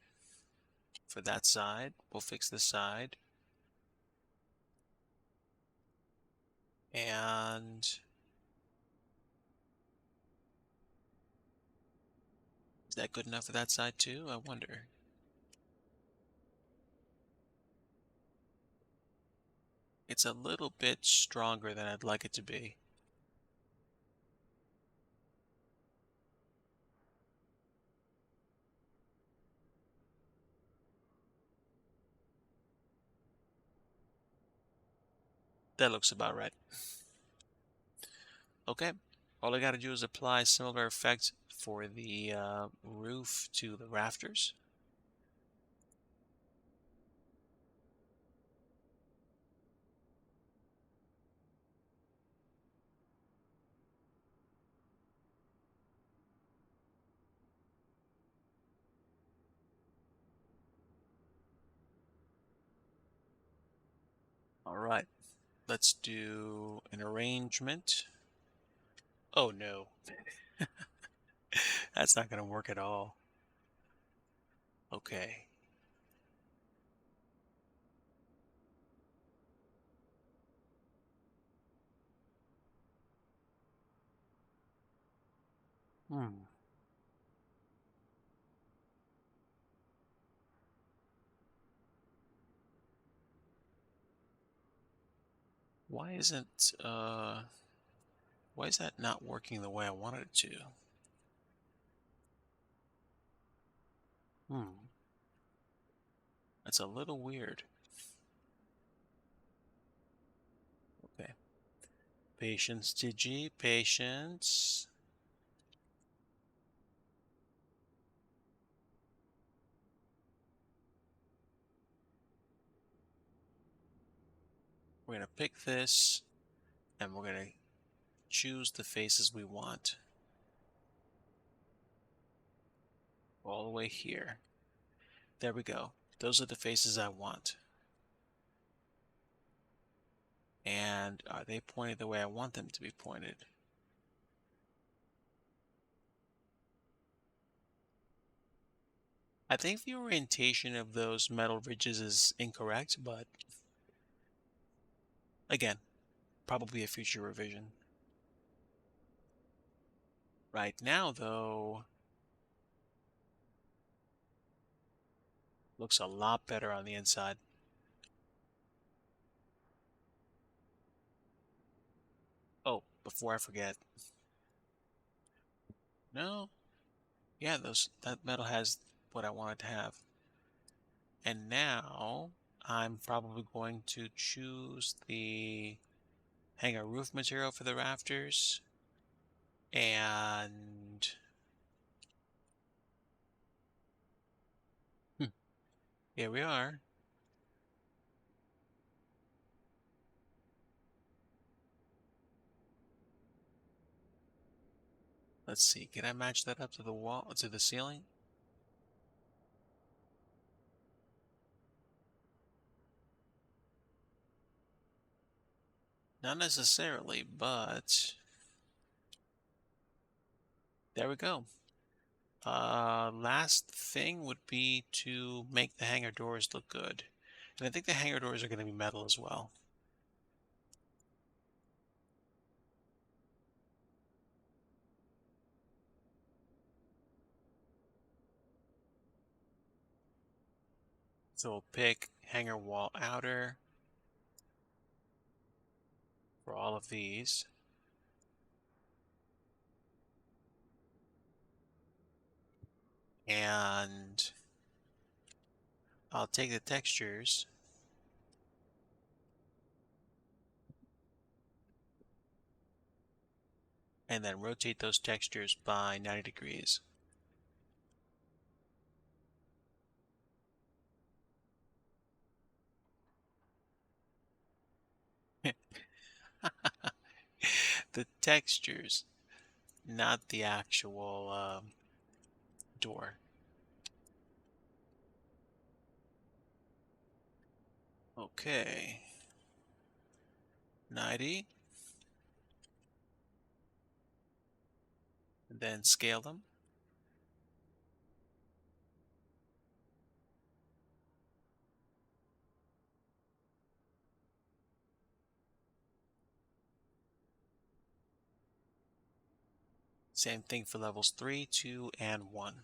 For that side, we'll fix this side. And is that good enough for that side too? I wonder. It's a little bit stronger than I'd like it to be. That looks about right. Okay, all I got to do is apply similar effect for the roof to the rafters. All right, let's do an arrangement. Oh no, that's not going to work at all. Okay. Hmm. Why isn't why is that not working the way I wanted it to? Hmm. That's a little weird. Okay. Patience, DIGI, patience. We're going to pick this and we're going to choose the faces we want. All the way here. There we go. Those are the faces I want. And are they pointed the way I want them to be pointed? I think the orientation of those metal ridges is incorrect, but again, probably a future revision. Right now, though, looks a lot better on the inside. Oh, before I forget. No, yeah, that metal has what I wanted to have. And now I'm probably going to choose the hanger roof material for the rafters. And here we are. Let's see, can I match that up to the wall, to the ceiling? Not necessarily, but there we go. Last thing would be to make the hangar doors look good. And I think the hangar doors are going to be metal as well. So we'll pick hangar wall outer for all of these. And I'll take the textures and then rotate those textures by 90 degrees. The textures, not the actual door. Okay. 90. And then scale them. Same thing for levels 3, 2, and 1.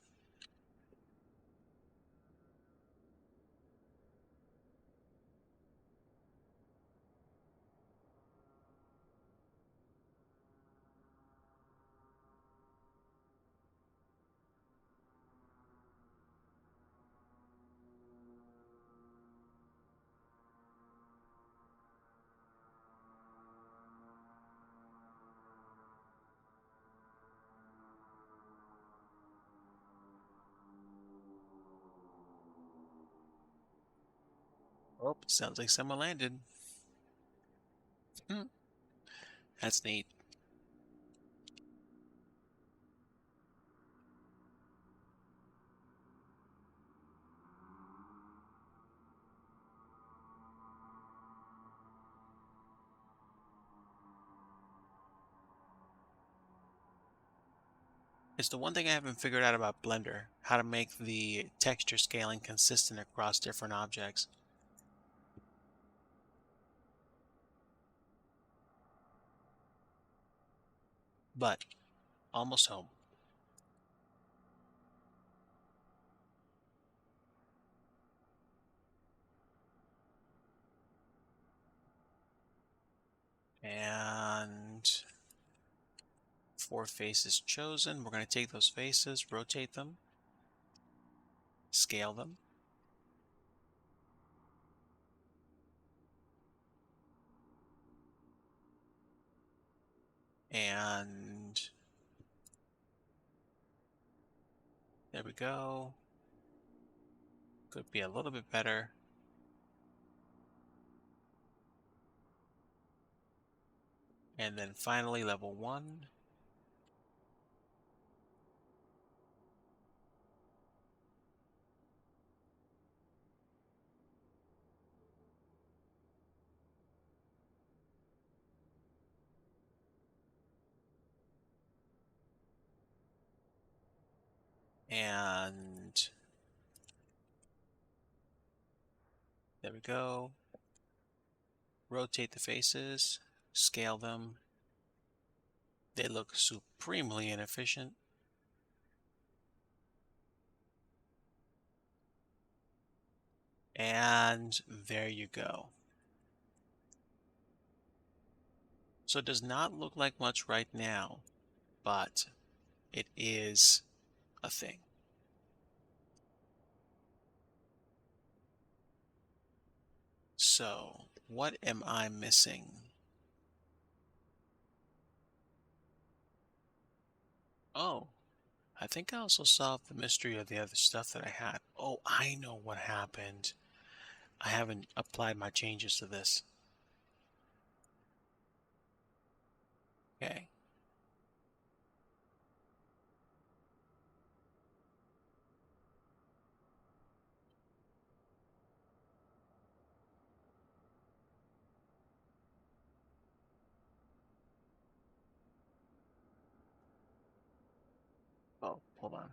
Oh, sounds like someone landed. That's neat. It's the one thing I haven't figured out about Blender, how to make the texture scaling consistent across different objects. But, almost home. And 4 faces chosen. We're going to take those faces, rotate them, scale them, and there we go. Could be a little bit better. And then finally, level 1. And There we go. Rotate the faces, scale them. They look supremely inefficient. And there you go. So it does not look like much right now, but it is a thing. So what am I missing? Oh, I think I also solved the mystery of the other stuff that I had. Oh, I know what happened. I haven't applied my changes to this. Okay. Oh, hold on.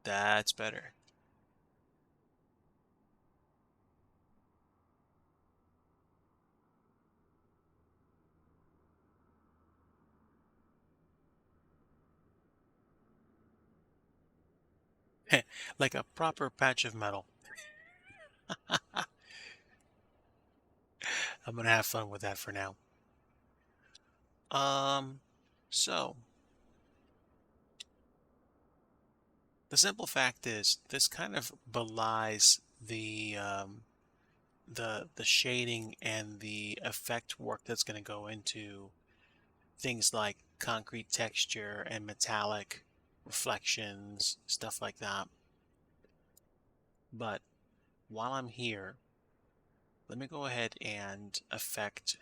That's better. Like a proper patch of metal. I'm gonna have fun with that for now. Um, so the simple fact is this kind of belies the shading and the effect work that's going to go into things like concrete texture and metallic reflections, stuff like that. But while I'm here, let me go ahead and affect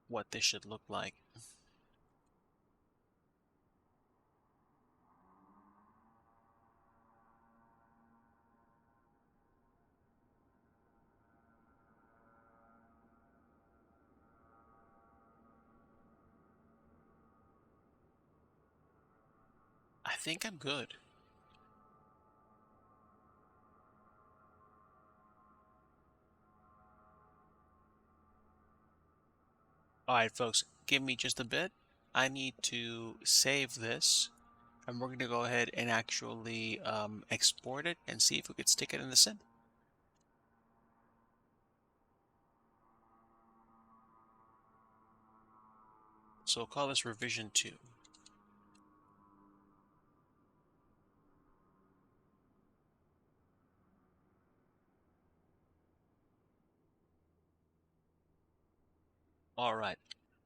what this should look like. I think I'm good. All right, folks, give me just a bit. I need to save this, and we're going to go ahead and actually export it and see if we could stick it in the sim. So we'll call this revision 2. All right.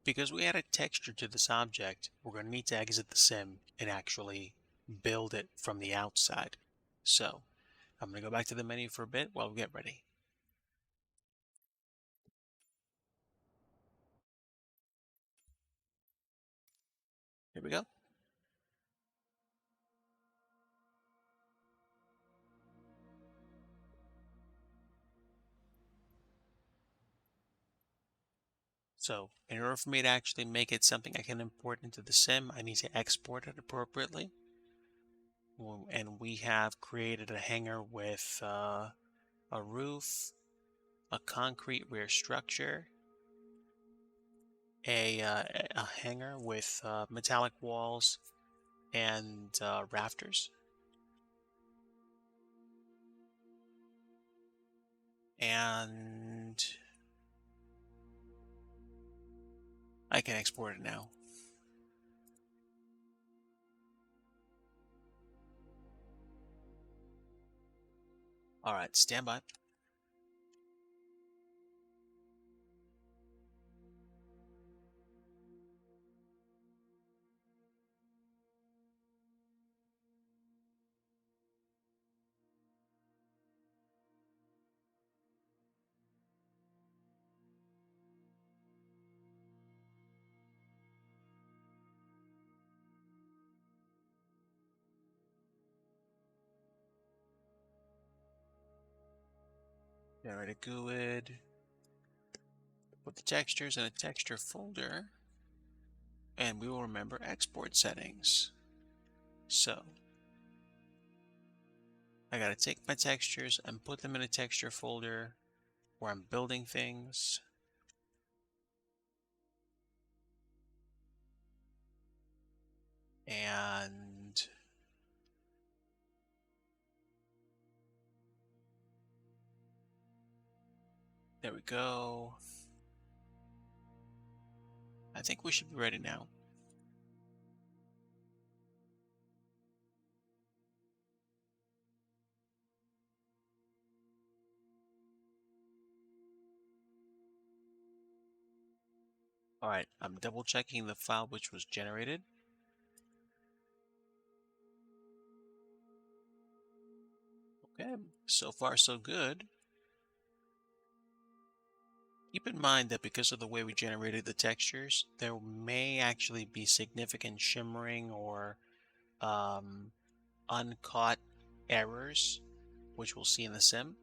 Because we added texture to this object, we're going to need to exit the sim and actually build it from the outside. So I'm going to go back to the menu for a bit while we get ready. Here we go. So in order for me to actually make it something I can import into the sim, I need to export it appropriately. And we have created a hangar with a roof, a concrete rear structure, a hangar with metallic walls and rafters. And I can export it now. All right, stand by. Get rid of GUID. Put the textures in a texture folder. And we will remember export settings. So I gotta take my textures and put them in a texture folder where I'm building things. And there we go. I think we should be ready now. All right, I'm double checking the file which was generated. Okay, so far so good. Keep in mind that because of the way we generated the textures, there may actually be significant shimmering or uncaught errors, which we'll see in the sim,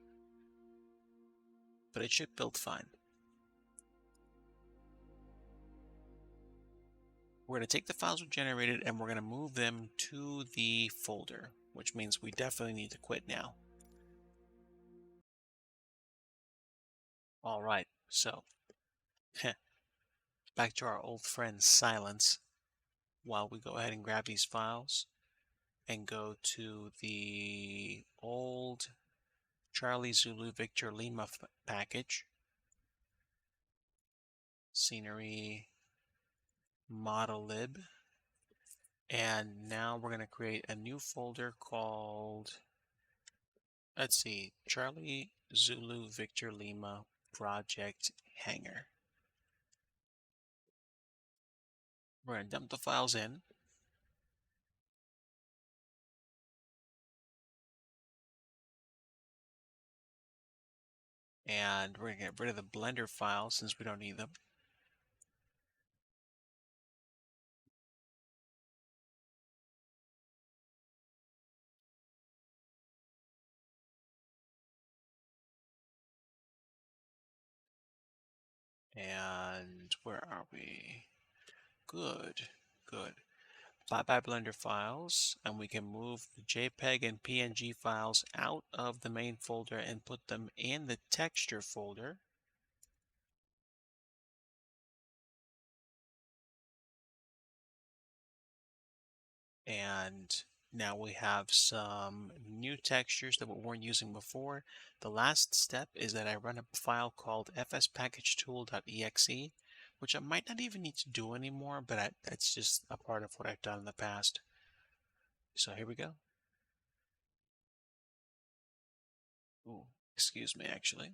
but it should build fine. We're going to take the files we generated and we're going to move them to the folder, which means we definitely need to quit now. All right, so back to our old friend Silence while we go ahead and grab these files and go to the old Charlie Zulu Victor Lima package, scenery, model lib, and now we're going to create a new folder called, let's see, Charlie Zulu Victor Lima project hanger. We're going to dump the files in. And we're going to get rid of the Blender files since we don't need them. And where are we? Good, good. Bye-bye Blender files, and we can move the JPEG and PNG files out of the main folder and put them in the texture folder. And now we have some new textures that we weren't using before. The last step is that I run a file called fspackagetools.exe, which I might not even need to do anymore, but that's just a part of what I've done in the past. So here we go. Ooh, excuse me, actually.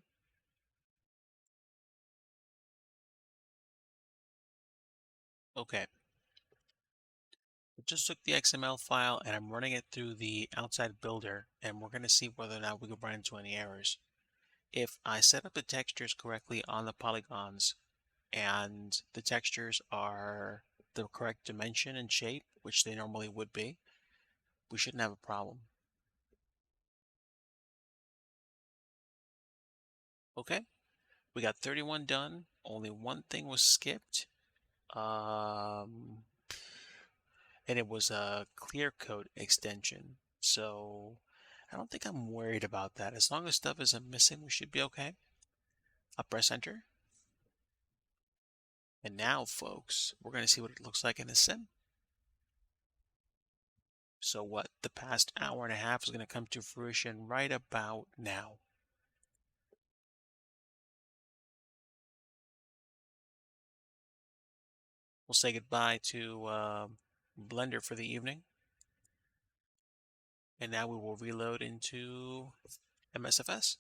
Okay. I just took the XML file and I'm running it through the outside builder, and we're going to see whether or not we can run into any errors. If I set up the textures correctly on the polygons and the textures are the correct dimension and shape, which they normally would be, we shouldn't have a problem. Okay, we got 31 done. Only one thing was skipped. And it was a clear coat extension. So I don't think I'm worried about that. As long as stuff isn't missing, we should be okay. I'll press enter. And now, folks, we're going to see what it looks like in a sim. So what, the past hour and a half is going to come to fruition right about now. We'll say goodbye to Blender for the evening. And now we will reload into MSFS.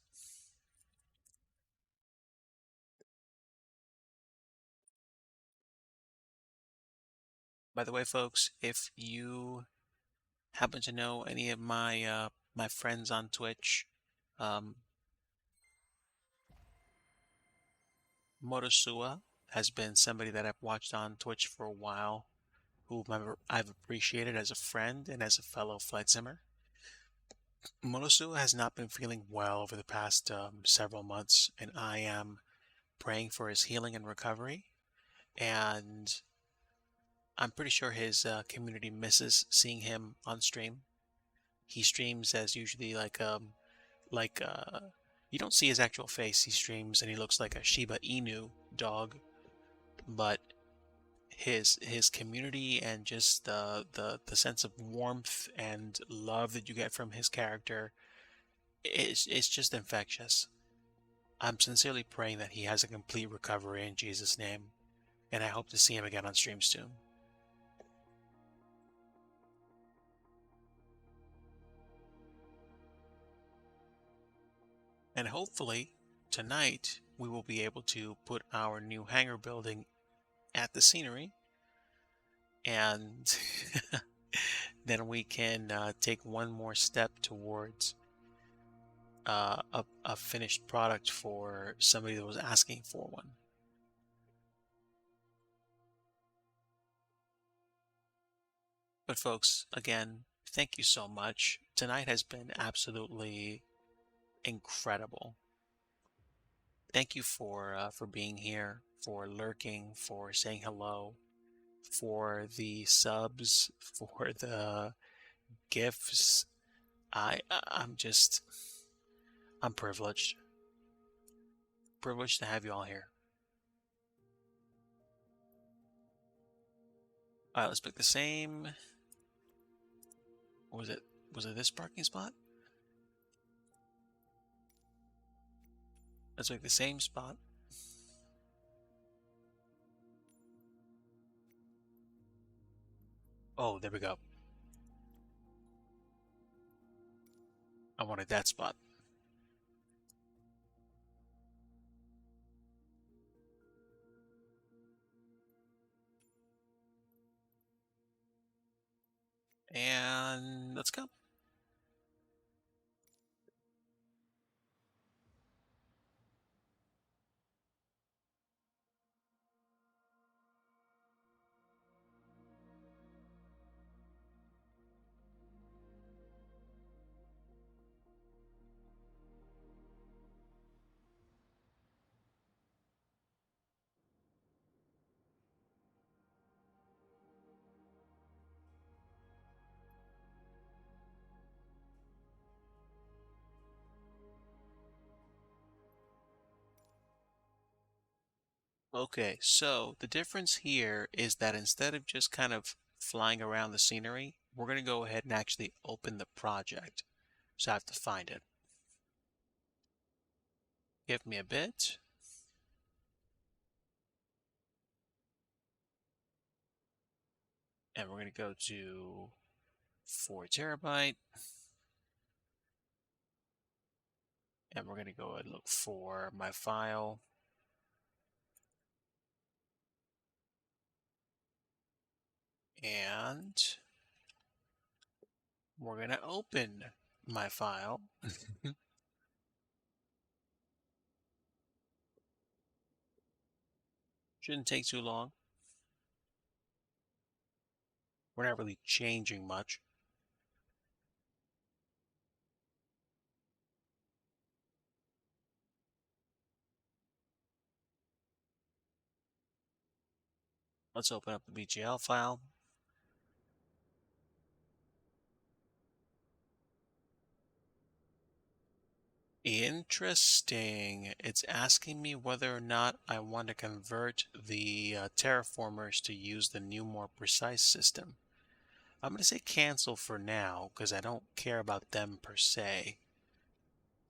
By the way, folks, if you happen to know any of my my friends on Twitch, Motosua has been somebody that I've watched on Twitch for a while, who I've appreciated as a friend and as a fellow flight simmer. Motosua has not been feeling well over the past several months, and I am praying for his healing and recovery. And I'm pretty sure his community misses seeing him on stream. He streams as usually like you don't see his actual face. He streams and he looks like a Shiba Inu dog, but his community and just the sense of warmth and love that you get from his character is just infectious. I'm sincerely praying that he has a complete recovery in Jesus' name, and I hope to see him again on stream soon. And hopefully tonight we will be able to put our new hangar building at the scenery, and then we can take one more step towards a finished product for somebody that was asking for one. But folks, again, thank you so much. Tonight has been absolutely incredible. Thank you for being here, for lurking, for saying hello, for the subs, for the gifts. I'm just I'm privileged to have you all here. All right, let's pick the same. What was it? Was it this parking spot? Let's pick the same spot. Oh, there we go. I wanted that spot. And let's go. Okay, so the difference here is that instead of just kind of flying around the scenery, we're going to go ahead and actually open the project. So I have to find it. Give me a bit. And we're going to go to 4 terabyte. And we're going to go and look for my file. And we're going to open my file. Shouldn't take too long. We're not really changing much. Let's open up the BGL file. Interesting. It's asking me whether or not I want to convert the terraformers to use the new, more precise system. I'm going to say cancel for now because I don't care about them per se.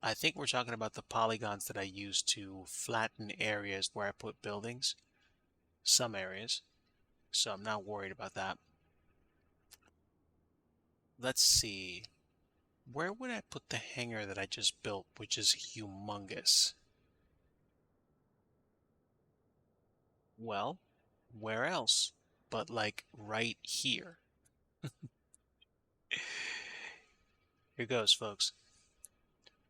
I think we're talking about the polygons that I use to flatten areas where I put buildings. Some areas. So I'm not worried about that. Let's see. Where would I put the hangar that I just built, which is humongous? Well, where else? But like right here. Here goes, folks.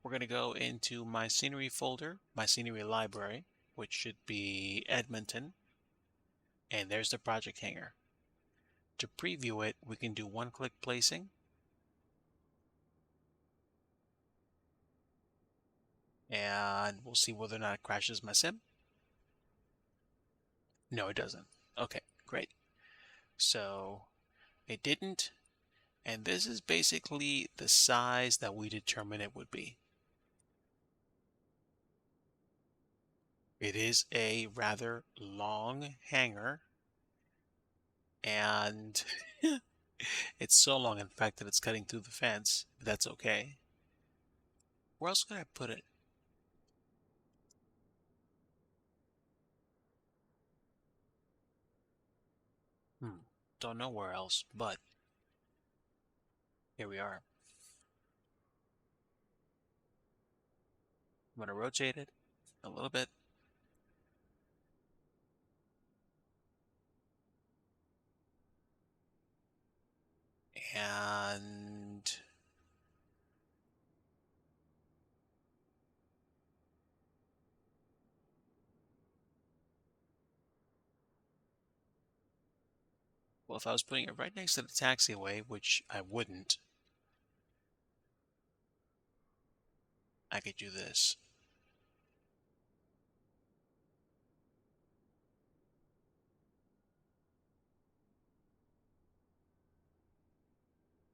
We're going to go into my scenery folder, my scenery library, which should be Edmonton. And there's the project hangar. To preview it, we can do one-click placing. And we'll see whether or not it crashes my sim. No, it doesn't. Okay, great. So it didn't, and this is basically the size that we determined it would be. It is a rather long hanger, and it's so long, in fact, that it's cutting through the fence. But that's okay. Where else could I put it? Don't know where else, but here we are. I'm going to rotate it a little bit. And well, if I was putting it right next to the taxiway, which I wouldn't, I could do this.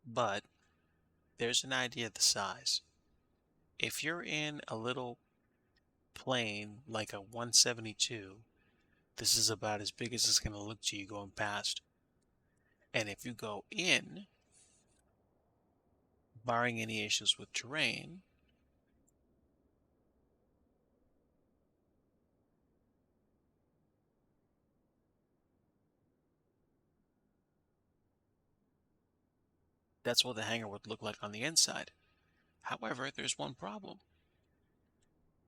But there's an idea of the size. If you're in a little plane like a 172, this is about as big as it's going to look to you going past. And if you go in, barring any issues with terrain, that's what the hangar would look like on the inside. However, there's one problem.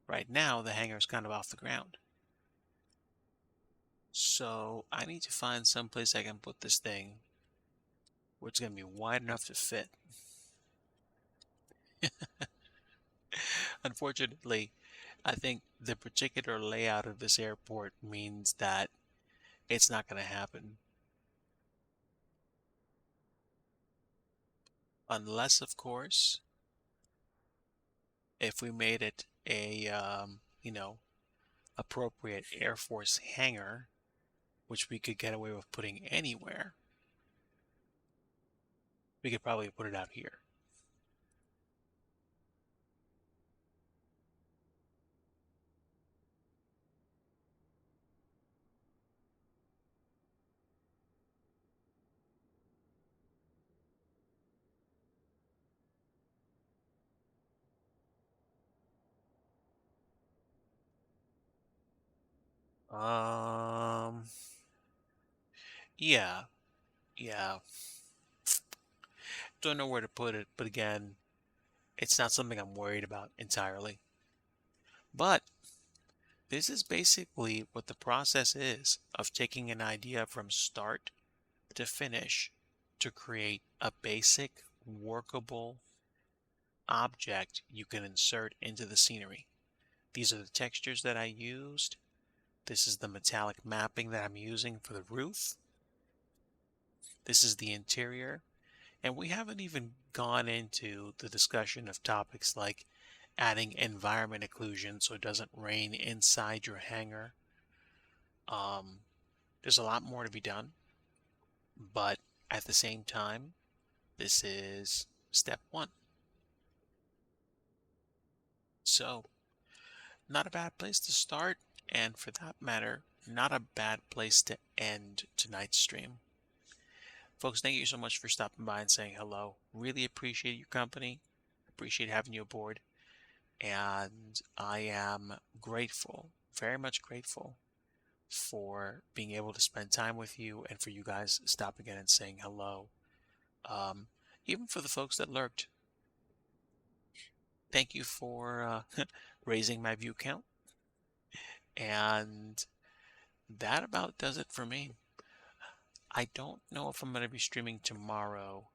Right now, the hangar is kind of off the ground. So I need to find some place I can put this thing where it's going to be wide enough to fit. Unfortunately, I think the particular layout of this airport means that it's not going to happen. Unless, of course, if we made it a, appropriate Air Force hangar, which we could get away with putting anywhere, we could probably put it out here. Um, yeah, yeah. Don't know where to put it, but again, it's not something I'm worried about entirely. But this is basically what the process is of taking an idea from start to finish to create a basic, workable object you can insert into the scenery. These are the textures that I used. This is the metallic mapping that I'm using for the roof. This is the interior. And we haven't even gone into the discussion of topics like adding environment occlusion so it doesn't rain inside your hangar. There's a lot more to be done, but at the same time, this is step one. So, not a bad place to start, and for that matter, not a bad place to end tonight's stream. Folks, thank you so much for stopping by and saying hello. Really appreciate your company. Appreciate having you aboard. And I am grateful, very much grateful, for being able to spend time with you and for you guys stopping in and saying hello. Um, Even for the folks that lurked, thank you for raising my view count. And that about does it for me. I don't know if I'm going to be streaming tomorrow.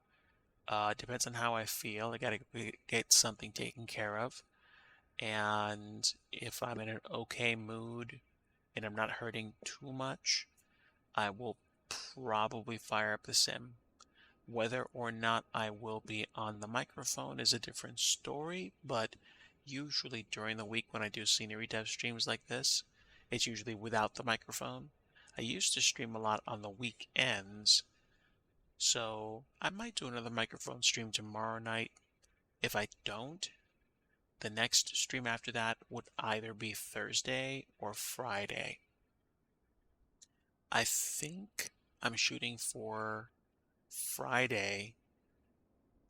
Depends on how I feel. I got to get something taken care of. And if I'm in an okay mood and I'm not hurting too much, I will probably fire up the sim. Whether or not I will be on the microphone is a different story, but usually during the week when I do scenery dev streams like this, it's usually without the microphone. I used to stream a lot on the weekends So I might do another microphone stream tomorrow night. If I don't, the next stream after that would either be Thursday or Friday. I think I'm shooting for Friday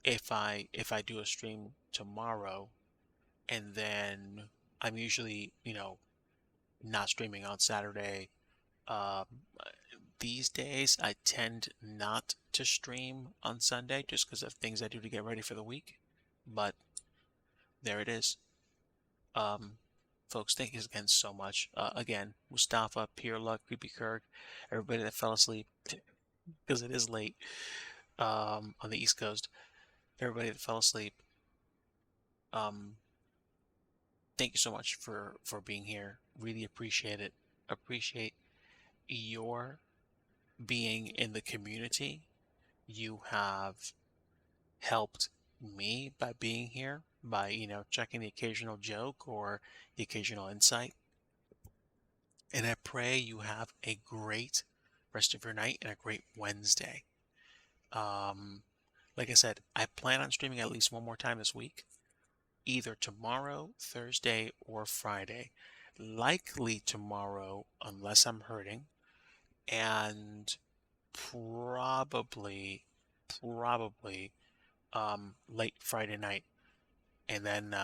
if I do a stream tomorrow, and then I'm usually, not streaming on Saturday. Um, these days I tend not to stream on Sunday just because of things I do to get ready for the week. But there it is. Um, folks, thank you again so much. Again, Mustafa, Pierre Luck, Creepy Kirk, everybody that fell asleep because it is late on the East Coast. Everybody that fell asleep. Um, thank you so much for being here. Really appreciate it. Appreciate your being in the community. You have helped me by being here, by checking the occasional joke or the occasional insight. And I pray you have a great rest of your night and a great Wednesday. Like I said, I plan on streaming at least one more time this week, either tomorrow, Thursday, or Friday. Likely tomorrow, unless I'm hurting, and probably late Friday night, and then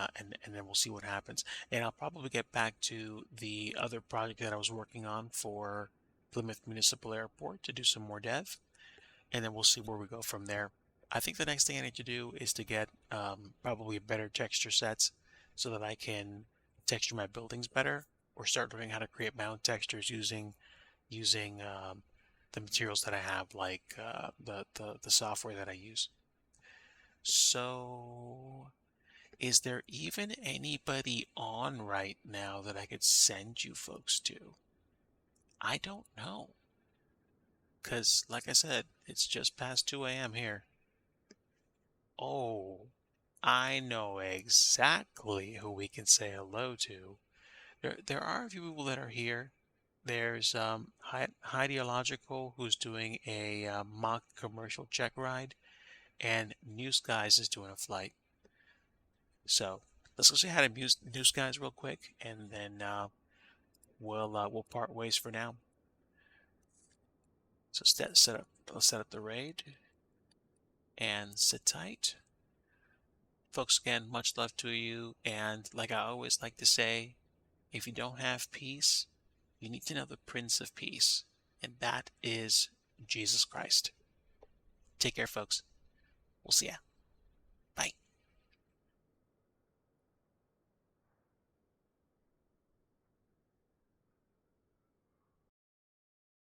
we'll see what happens. And I'll probably get back to the other project that I was working on for Plymouth Municipal Airport to do some more dev, and then we'll see where we go from there. I think the next thing I need to do is to get probably better texture sets so that I can texture my buildings better, or start learning how to create my own textures using the materials that I have, like the software that I use. So, is there even anybody on right now that I could send you folks to? I don't know. Because, like I said, it's just past 2 a.m. here. Oh, I know exactly who we can say hello to. There are a few people that are here. There's Ideological, who's doing a mock commercial check ride, and New Skies is doing a flight. So let's go say hi to New Skies real quick, and then we'll part ways for now. So let's set up the raid and sit tight. Folks, again, much love to you, and like I always like to say, if you don't have peace, you need to know the Prince of Peace, and that is Jesus Christ. Take care, folks. We'll see ya.